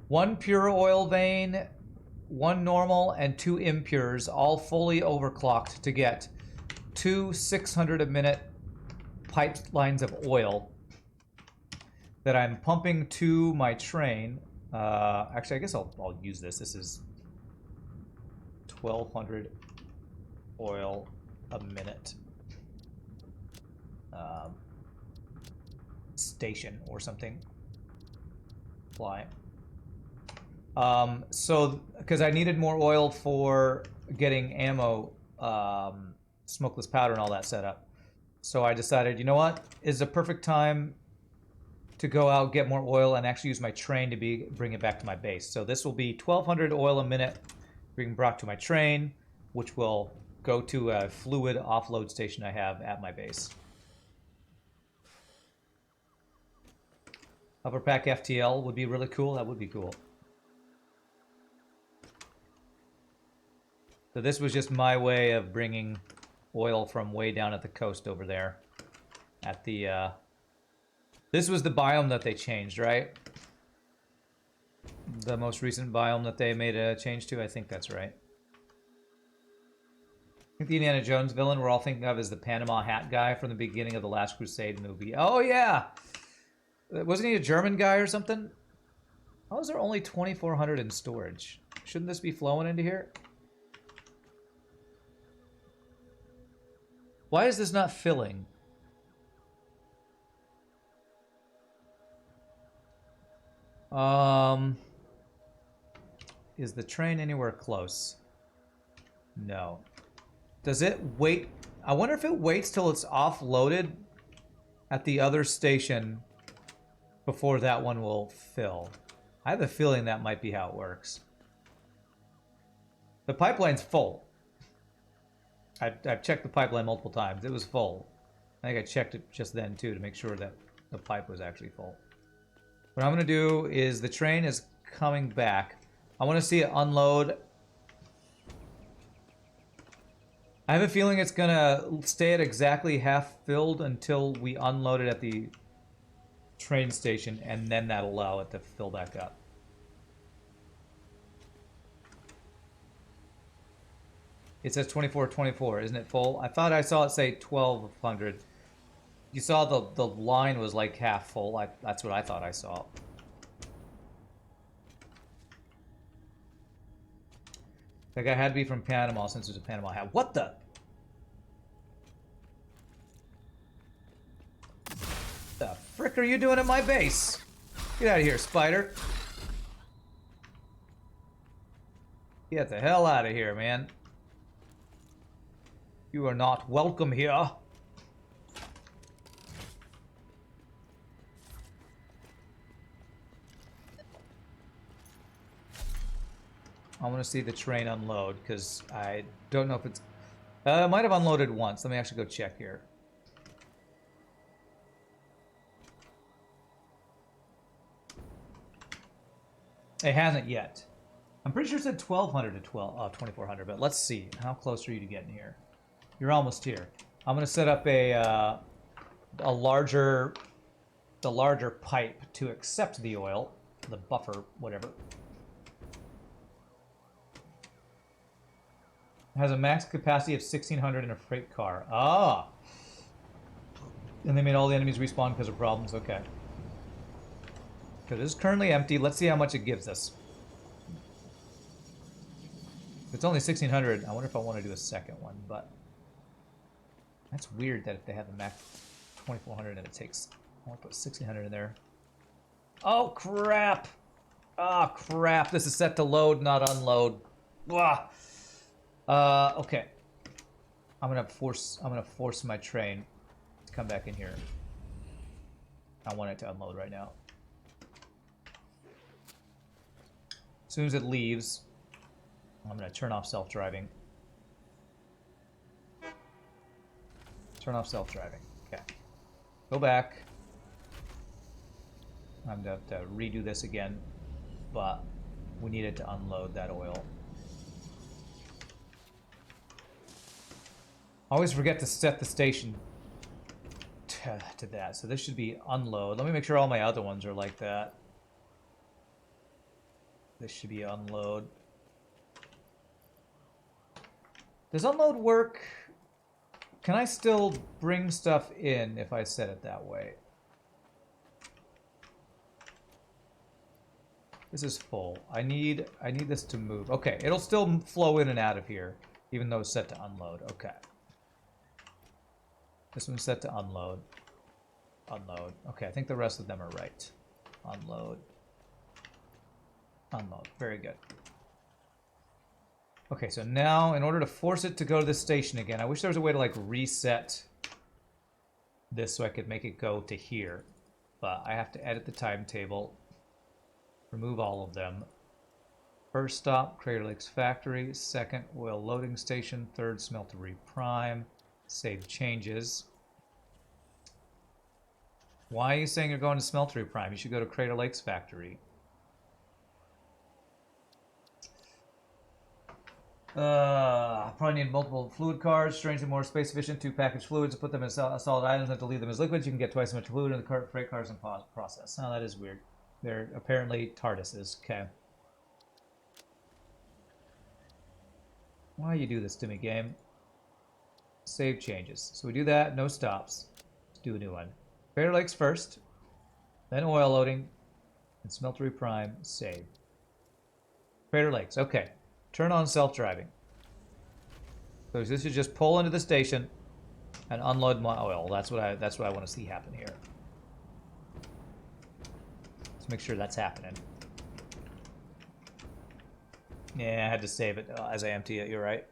[SPEAKER 1] 1 pure oil vein, 1 normal, and 2 impures, all fully overclocked to get 2 600 a minute pipelines of oil that I'm pumping to my train. Actually, I guess I'll use this. This is 1,200 oil a minute. Station or something. Fly. So, because I needed more oil for getting ammo, smokeless powder and all that set up. So I decided, you know what? It's a perfect time to go out, get more oil, and actually use my train to bring it back to my base. So this will be 1,200 oil a minute being brought to my train, which will go to a fluid offload station I have at my base. Upper pack FTL would be really cool. That would be cool. So this was just my way of bringing oil from way down at the coast over there. At the, this was the biome that they changed, right? The most recent biome that they made a change to? I think that's right. I think the Indiana Jones villain we're all thinking of is the Panama Hat guy from the beginning of the Last Crusade movie. Oh, yeah! Wasn't he a German guy or something? How is there only 2,400 in storage? Shouldn't this be flowing into here? Why is this not filling? Is the train anywhere close? No. Does it wait? I wonder if it waits till it's offloaded at the other station before that one will fill. I have a feeling that might be how it works. The pipeline's full. I've checked the pipeline multiple times. It was full. I think I checked it just then too to make sure that the pipe was actually full. What I'm going to do is the train is coming back. I want to see it unload. I have a feeling it's going to stay at exactly half filled until we unload it at the train station, and then that'll allow it to fill back up. It says 2424, isn't it full? I thought I saw it say 1200. You saw the line was like half full. That's what I thought I saw. That guy had to be from Panama since there's a Panama hat. What the? The frick are you doing at my base? Get out of here, spider. Get the hell out of here, man. You are not welcome here. I want to see the train unload, because I don't know if it's... it might have unloaded once. Let me actually go check here. It hasn't yet. I'm pretty sure it said 1200 to 2400, but let's see. How close are you to getting here? You're almost here. I'm going to set up the larger pipe to accept the oil, the buffer, whatever. It has a max capacity of 1600 in a freight car. Ah! And they made all the enemies respawn because of problems. Okay. So this is currently empty. Let's see how much it gives us. It's only 1600. I wonder if I want to do a second one, but that's weird that if they have the max 2400 and it takes... I want to put 1600 in there. Oh, crap! Ah, crap. This is set to load, not unload. Blah. Okay. I'm gonna force my train to come back in here. I want it to unload right now. As soon as it leaves, I'm gonna turn off self-driving. Turn off self-driving. Okay. Go back. I'm gonna have to redo this again, but we needed to unload that oil. I always forget to set the station to that. So this should be unload. Let me make sure all my other ones are like that. This should be unload. Does unload work? Can I still bring stuff in if I set it that way? This is full. I need this to move. Okay, it'll still flow in and out of here, even though it's set to unload. Okay. This one's set to unload. Unload. Okay, I think the rest of them are right. Unload. Unload. Very good. Okay, so now, in order to force it to go to the station again, I wish there was a way to, like, reset this so I could make it go to here. But I have to edit the timetable. Remove all of them. First stop, Crater Lakes Factory. Second, oil loading station. Third, Smeltery Prime. Save changes. Why are you saying you're going to Smeltery Prime? You should go to Crater Lakes Factory. Probably need multiple fluid cars, strangely more space efficient to package fluids, to put them as solid items and to leave them as liquids. You can get twice as much fluid in the freight cars in process. Oh, that is weird. They're apparently TARDISes. Okay. Why you do this to me, game? Save changes. So we do that, no stops. Let's do a new one. Crater Lakes first, then oil loading, and Smeltery Prime, save. Crater Lakes, okay. Turn on self-driving. So this should just pull into the station and unload my oil. That's what I want to see happen here. Let's make sure that's happening. Yeah, I had to save it as I empty it, you're right.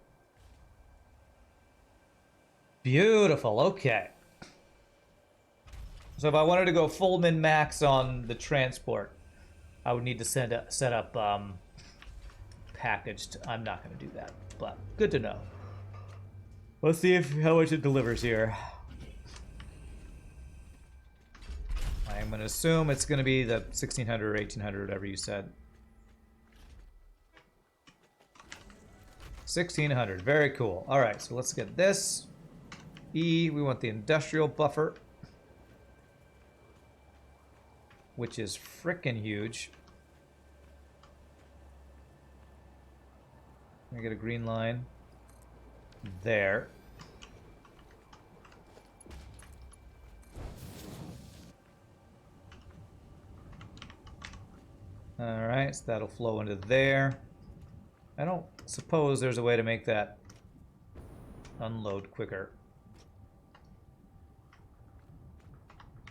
[SPEAKER 1] Beautiful, okay. So if I wanted to go full min-max on the transport, I would need to set up packaged. I'm not going to do that, but good to know. Let's see how much it delivers here. I'm going to assume it's going to be the 1600 or 1800, whatever you said. 1600, very cool. All right, so let's get this. E, we want the industrial buffer, which is frickin' huge. I get a green line there. All right, so that'll flow into there. I don't suppose there's a way to make that unload quicker.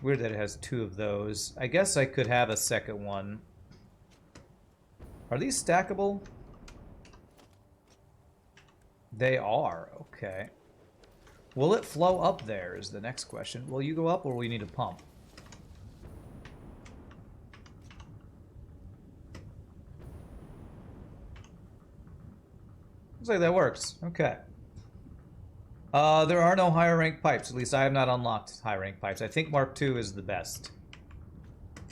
[SPEAKER 1] Weird that it has two of those. I guess I could have a second one. Are these stackable? They are, okay. Will it flow up there is the next question. Will you go up or will you need a pump? Looks like that works. Okay. There are no higher rank pipes. At least I have not unlocked high rank pipes. I think Mark II is the best.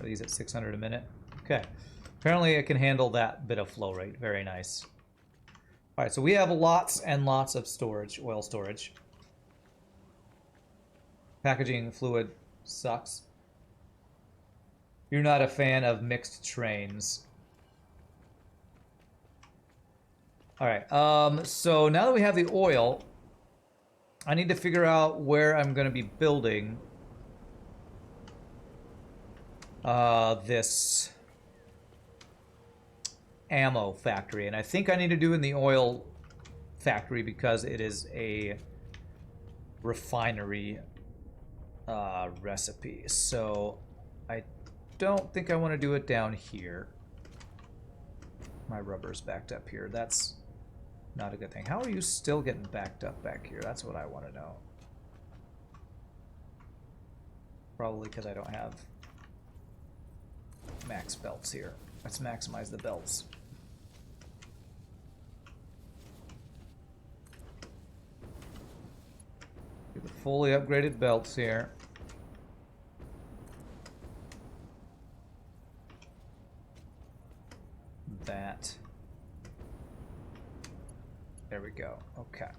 [SPEAKER 1] Are these at 600 a minute? Okay. Apparently it can handle that bit of flow rate. Very nice. Alright, so we have lots and lots of storage, oil storage. Packaging fluid sucks. You're not a fan of mixed trains. Alright, so now that we have the oil, I need to figure out where I'm going to be building this ammo factory. And I think I need to do it in the oil factory because it is a refinery recipe. So I don't think I want to do it down here. My rubber's backed up here. That's not a good thing. How are you still getting backed up back here? That's what I want to know. Probably because I don't have max belts here. Let's maximize the belts. Get the fully upgraded belts here. That. There we go. Okay.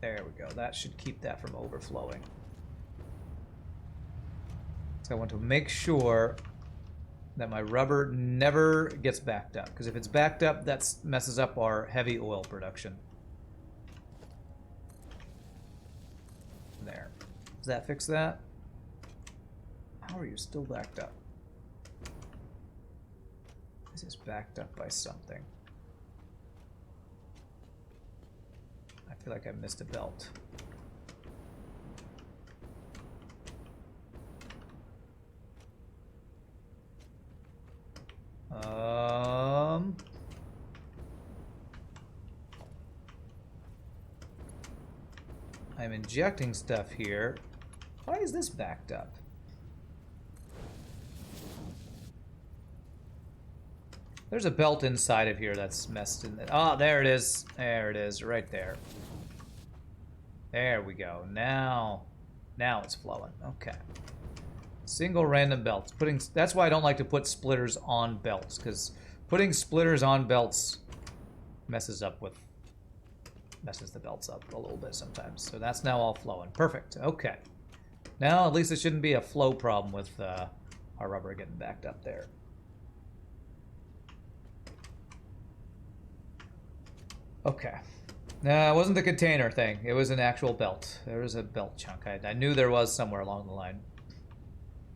[SPEAKER 1] There we go. That should keep that from overflowing. So I want to make sure that my rubber never gets backed up. Because if it's backed up, that messes up our heavy oil production. There. Does that fix that? How are you still backed up? This is backed up by something. I feel like I missed a belt. I'm injecting stuff here. Why is this backed up? There's a belt inside of here that's messed in. Oh, there it is. There it is, right there. There we go. Now it's flowing. Okay. Single random belts. That's why I don't like to put splitters on belts, because putting splitters on belts messes the belts up a little bit sometimes. So that's now all flowing. Perfect. Okay. Now at least it shouldn't be a flow problem with our rubber getting backed up there. Okay. No, it wasn't the container thing. It was an actual belt. There was a belt chunk. I knew there was somewhere along the line.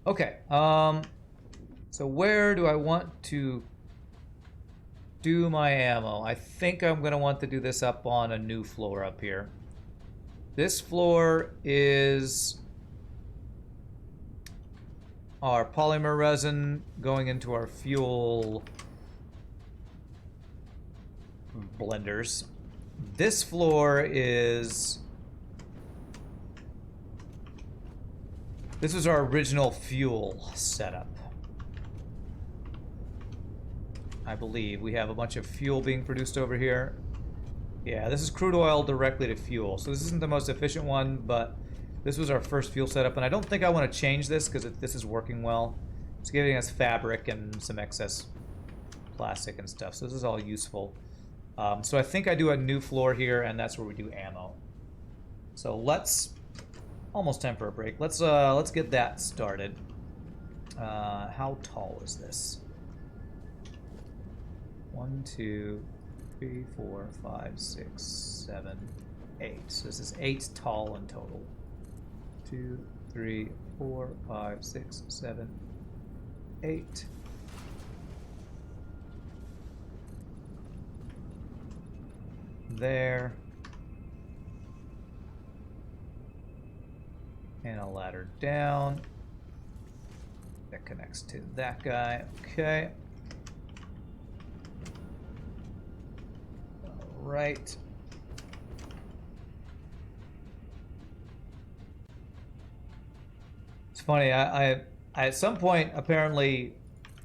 [SPEAKER 1] Okay. So where do I want to do my ammo? I think I'm going to want to do this up on a new floor up here. This floor is our polymer resin going into our fuel blenders. This floor is... This was our original fuel setup. I believe. We have a bunch of fuel being produced over here. Yeah, this is crude oil directly to fuel. So this isn't the most efficient one, but this was our first fuel setup. And I don't think I want to change this because this is working well. It's giving us fabric and some excess plastic and stuff. So this is all useful. So I think I do a new floor here, and that's where we do ammo. So let's... Almost time for a break. Let's get that started. How tall is this? 1, 2, 3, 4, 5, 6, 7, 8. So this is 8 tall in total. 2, 3, 4, 5, 6, 7, 8. There. And a ladder down. That connects to that guy. Okay. All right. It's funny. I at some point apparently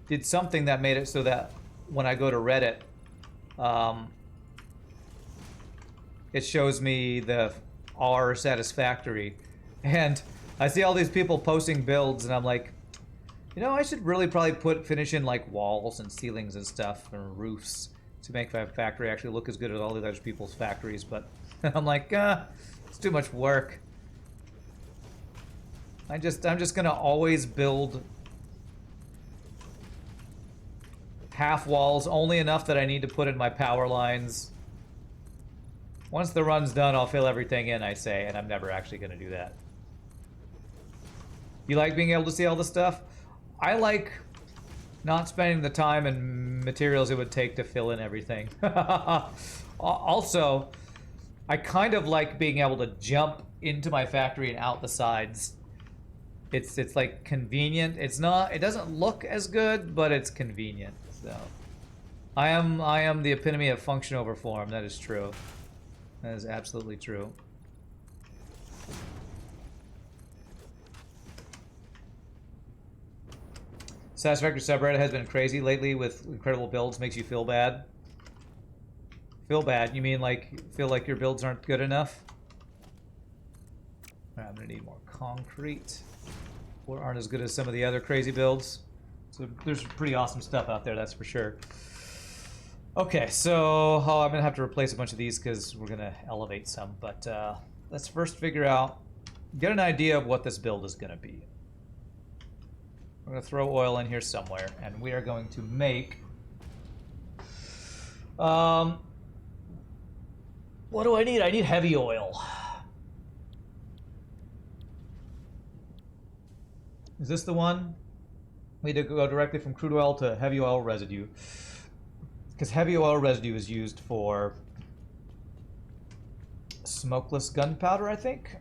[SPEAKER 1] did something that made it so that when I go to Reddit, it shows me the R Satisfactory, and I see all these people posting builds, and I'm like, you know, I should really probably finish in like walls and ceilings and stuff and roofs to make my factory actually look as good as all the other people's factories. But I'm like, it's too much work. I'm just gonna always build half walls, only enough that I need to put in my power lines. Once the run's done, I'll fill everything in, I say, and I'm never actually gonna do that. You like being able to see all the stuff? I like not spending the time and materials it would take to fill in everything. Also, I kind of like being able to jump into my factory and out the sides. It's like convenient. It doesn't look as good, but it's convenient. So I am the epitome of function over form. That is true. That is absolutely true. Satisfactory subreddit has been crazy lately with incredible builds. Makes you feel bad. Feel bad? You mean like feel like your builds aren't good enough? All right, I'm gonna need more concrete. Or aren't as good as some of the other crazy builds. So there's pretty awesome stuff out there, that's for sure. Okay, so I'm gonna have to replace a bunch of these because we're gonna elevate some. But let's first figure out, get an idea of what this build is gonna be. We're gonna throw oil in here somewhere, and we are going to make. What do I need? I need heavy oil. Is this the one? We need to go directly from crude oil to heavy oil residue. Because heavy oil residue is used for smokeless gunpowder, I think.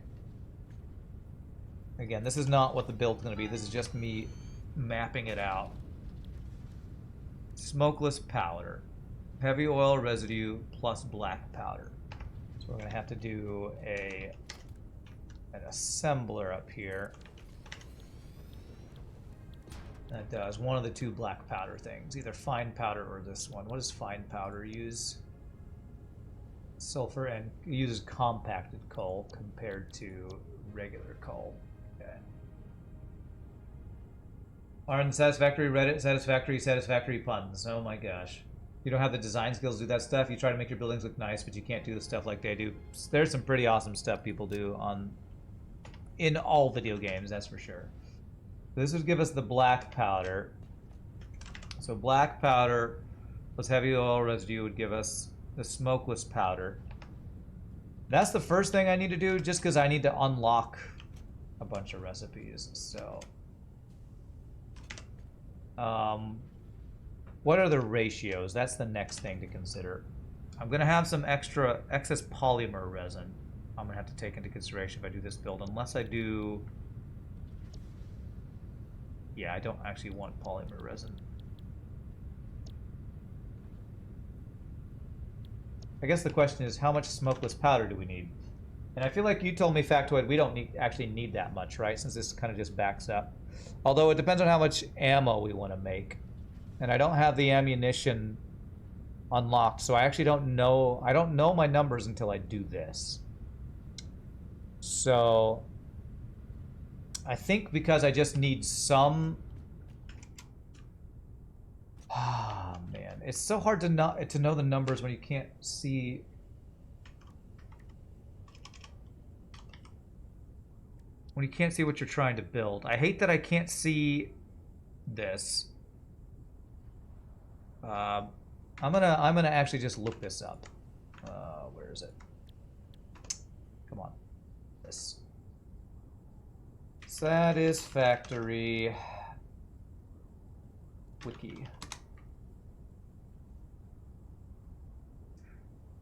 [SPEAKER 1] Again, this is not what the build's going to be. This is just me mapping it out. Smokeless powder. Heavy oil residue plus black powder. So we're going to have to do an assembler up here that does one of the two black powder things, either fine powder or this one. What does fine powder use? Sulfur, and it uses compacted coal compared to regular coal. Okay. On Satisfactory Reddit, satisfactory puns. Oh my gosh. You don't have the design skills to do that stuff. You try to make your buildings look nice, but you can't do the stuff like they do. There's some pretty awesome stuff people do in all video games, that's for sure. This would give us the black powder. So black powder plus heavy oil residue would give us the smokeless powder. That's the first thing I need to do, just because I need to unlock a bunch of recipes. So, what are the ratios? That's the next thing to consider. I'm gonna have some excess polymer resin. I'm gonna have to take into consideration if I do this build, unless I do. Yeah, I don't actually want polymer resin. I guess the question is, how much smokeless powder do we need? And I feel like you told me, Factoid, we don't actually need that much, right? Since this kind of just backs up. Although it depends on how much ammo we want to make. and I don't have the ammunition unlocked, so I actually don't know. I don't know my numbers until I do this. So I think because I just need some. Ah, man, it's so hard to know the numbers when you can't see. When you can't see what you're trying to build. I hate that I can't see this. I'm gonna actually just look this up. Where is it? Come on. This. Satisfactory wiki.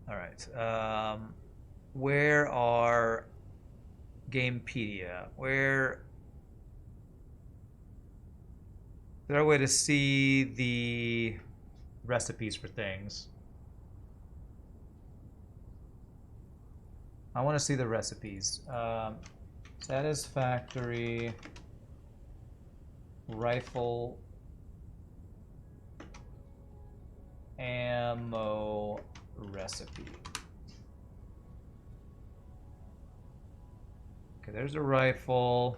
[SPEAKER 1] All right. Where are Gamepedia? Where is there a way to see the recipes for things? I want to see the recipes. Satisfactory rifle ammo recipe. Okay, there's a rifle.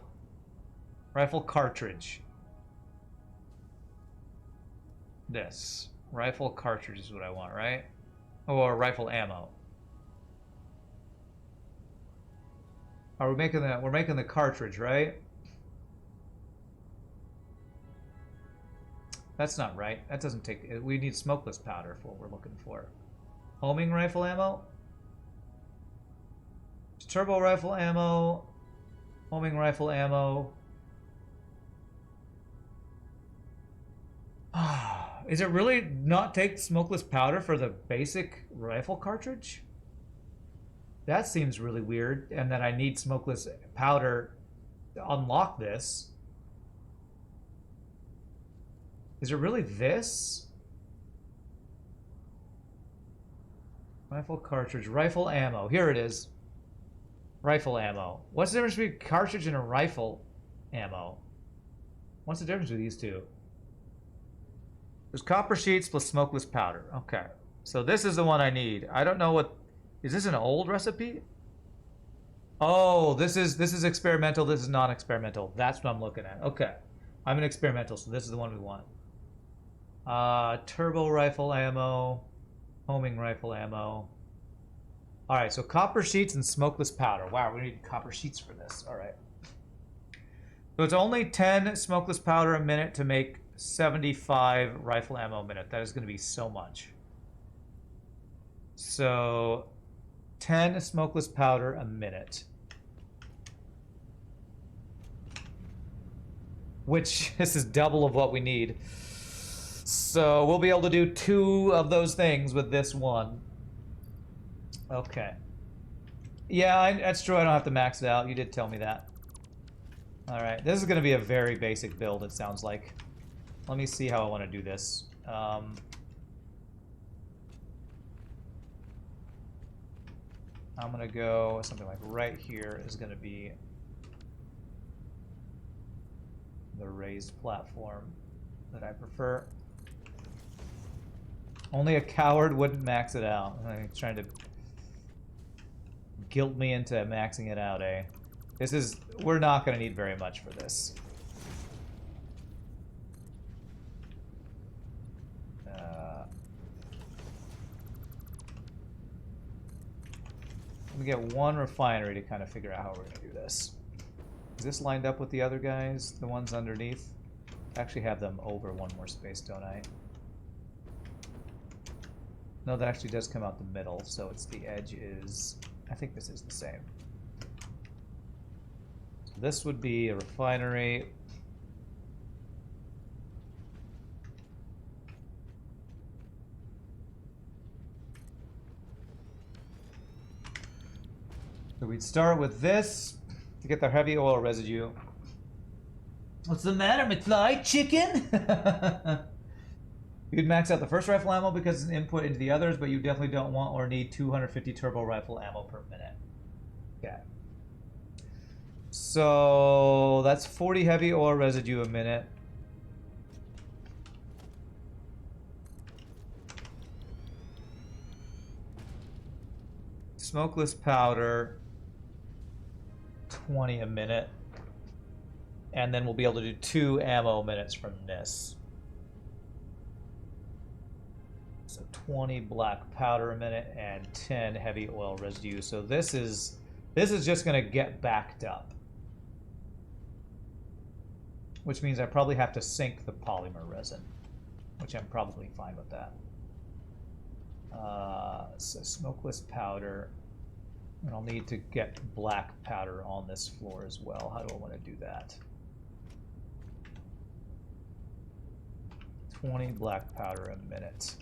[SPEAKER 1] Rifle cartridge. This. Rifle cartridge is what I want, right? Or rifle ammo. Are we making that? We're making the cartridge, right? That's not right. That doesn't take... We need smokeless powder for what we're looking for. Homing rifle ammo? Turbo rifle ammo. Homing rifle ammo. Is it really not take smokeless powder for the basic rifle cartridge? That seems really weird, and that I need smokeless powder to unlock this. Is it really this? Rifle cartridge, rifle ammo. Here it is. Rifle ammo. What's the difference between cartridge and a rifle ammo? What's the difference with these two? There's copper sheets plus smokeless powder. Okay. So this is the one I need. I don't know what... Is this an old recipe? Oh, this is experimental. This is non-experimental. That's what I'm looking at. Okay. I'm an experimental, so this is the one we want. Turbo rifle ammo. Homing rifle ammo. Alright, so copper sheets and smokeless powder. Wow, we need copper sheets for this. Alright. So it's only 10 smokeless powder a minute to make 75 rifle ammo a minute. That is going to be so much. So 10 smokeless powder a minute. Which, this is double of what we need. So we'll be able to do 2 of those things with this one. Okay. Yeah, that's true. I don't have to max it out. You did tell me that. Alright, this is going to be a very basic build, it sounds like. Let me see how I want to do this. I'm going to go something like right here is going to be the raised platform that I prefer. Only a coward wouldn't max it out. I'm trying to guilt me into maxing it out, eh? This is... We're not going to need very much for this. Let me get one refinery to kind of figure out how we're going to do this. Is this lined up with the other guys? The ones underneath? I actually have them over one more space, don't I? No, that actually does come out the middle, so it's the edge is... I think this is the same. So this would be a refinery. So we'd start with this to get the heavy oil residue. What's the matter, McFly? Chicken? You'd max out the first rifle ammo because it's an input into the others, but you definitely don't want or need 250 turbo rifle ammo per minute. Okay. So that's 40 heavy oil residue a minute. smokeless powder, 20 a minute. And then we'll be able to do 2 ammo minutes from this. So 20 black powder a minute and 10 heavy oil residue. So this is just going to get backed up. Which means I probably have to sink the polymer resin, which I'm probably fine with that. So smokeless powder, and I'll need to get black powder on this floor as well. How do I want to do that? 20 black powder a minute.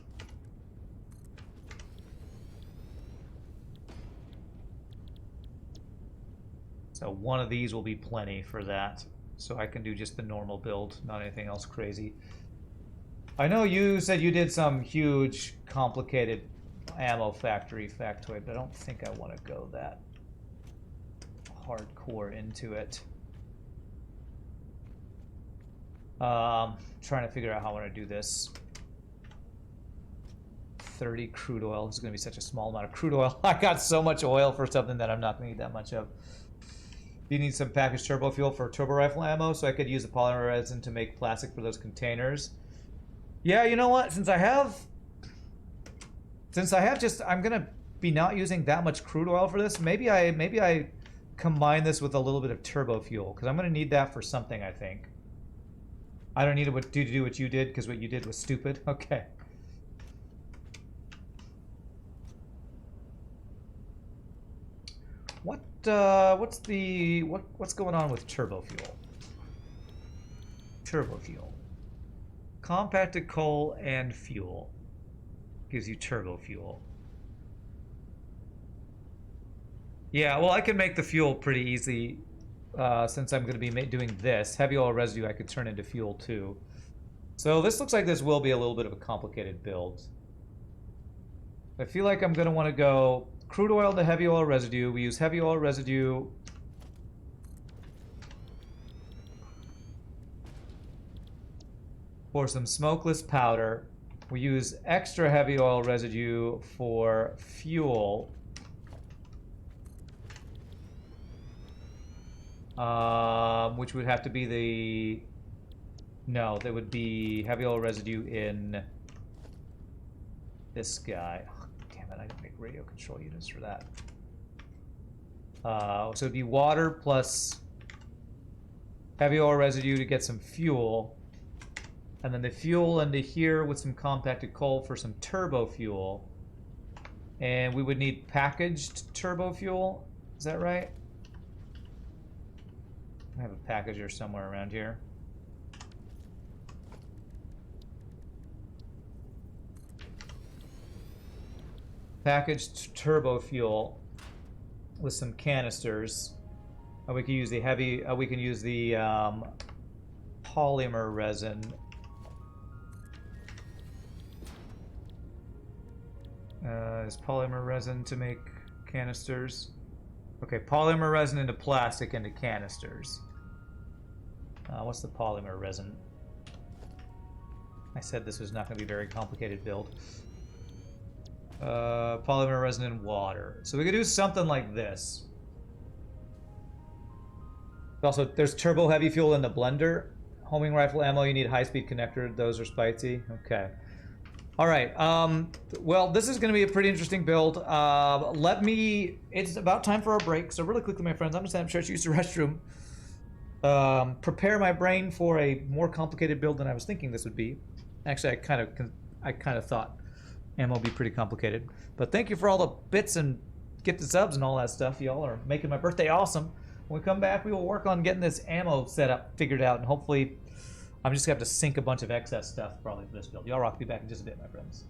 [SPEAKER 1] So one of these will be plenty for that. So I can do just the normal build, not anything else crazy. I know you said you did some huge, complicated ammo factoid, but I don't think I want to go that hardcore into it. Trying to figure out how I want to do this. 30 crude oil. This is going to be such a small amount of crude oil. I got so much oil for something that I'm not going to need that much of. You need some packaged turbo fuel for turbo rifle ammo, so I could use the polymer resin to make plastic for those containers. Yeah, you know what? Since I have just, I'm gonna be not using that much crude oil for this. Maybe I combine this with a little bit of turbo fuel, because I'm gonna need that for something, I think. I don't need to do what you did, because what you did was stupid. Okay. What's going on with turbo fuel? Turbo fuel. Compacted coal and fuel gives you turbo fuel. Yeah, well, I can make the fuel pretty easy since I'm going to be doing this. Heavy oil residue I could turn into fuel too. So this looks like this will be a little bit of a complicated build. I feel like I'm going to want to go crude oil to heavy oil residue. We use heavy oil residue for some smokeless powder. We use extra heavy oil residue for fuel. Which would have to be the... No, there would be heavy oil residue in this guy. Oh, damn it, I didn't make radio control units for that. So it'd be water plus heavy oil residue to get some fuel. And then the fuel into here with some compacted coal for some turbo fuel. And we would need packaged turbo fuel. Is that right? I have a packager somewhere around here. Packaged turbo fuel with some canisters. And we can use the heavy. We can use the polymer resin. Is polymer resin to make canisters? Okay, polymer resin into plastic into canisters. What's the polymer resin? I said this was not going to be a very complicated build. Polymer resin and water. So we could do something like this. Also, there's turbo heavy fuel in the blender. Homing rifle ammo, you need high-speed connector. Those are spicy. Okay. All right. Well, this is going to be a pretty interesting build. It's about time for our break. So really quickly, my friends, I'm just going to use the restroom. Prepare my brain for a more complicated build than I was thinking this would be. Actually, I kind of thought ammo would be pretty complicated. But thank you for all the bits and gift subs and all that stuff. Y'all are making my birthday awesome. When we come back, we will work on getting this ammo setup figured out, and hopefully I'm just going to have to sink a bunch of excess stuff probably for this build. Y'all rock. Be back in just a bit, my friends.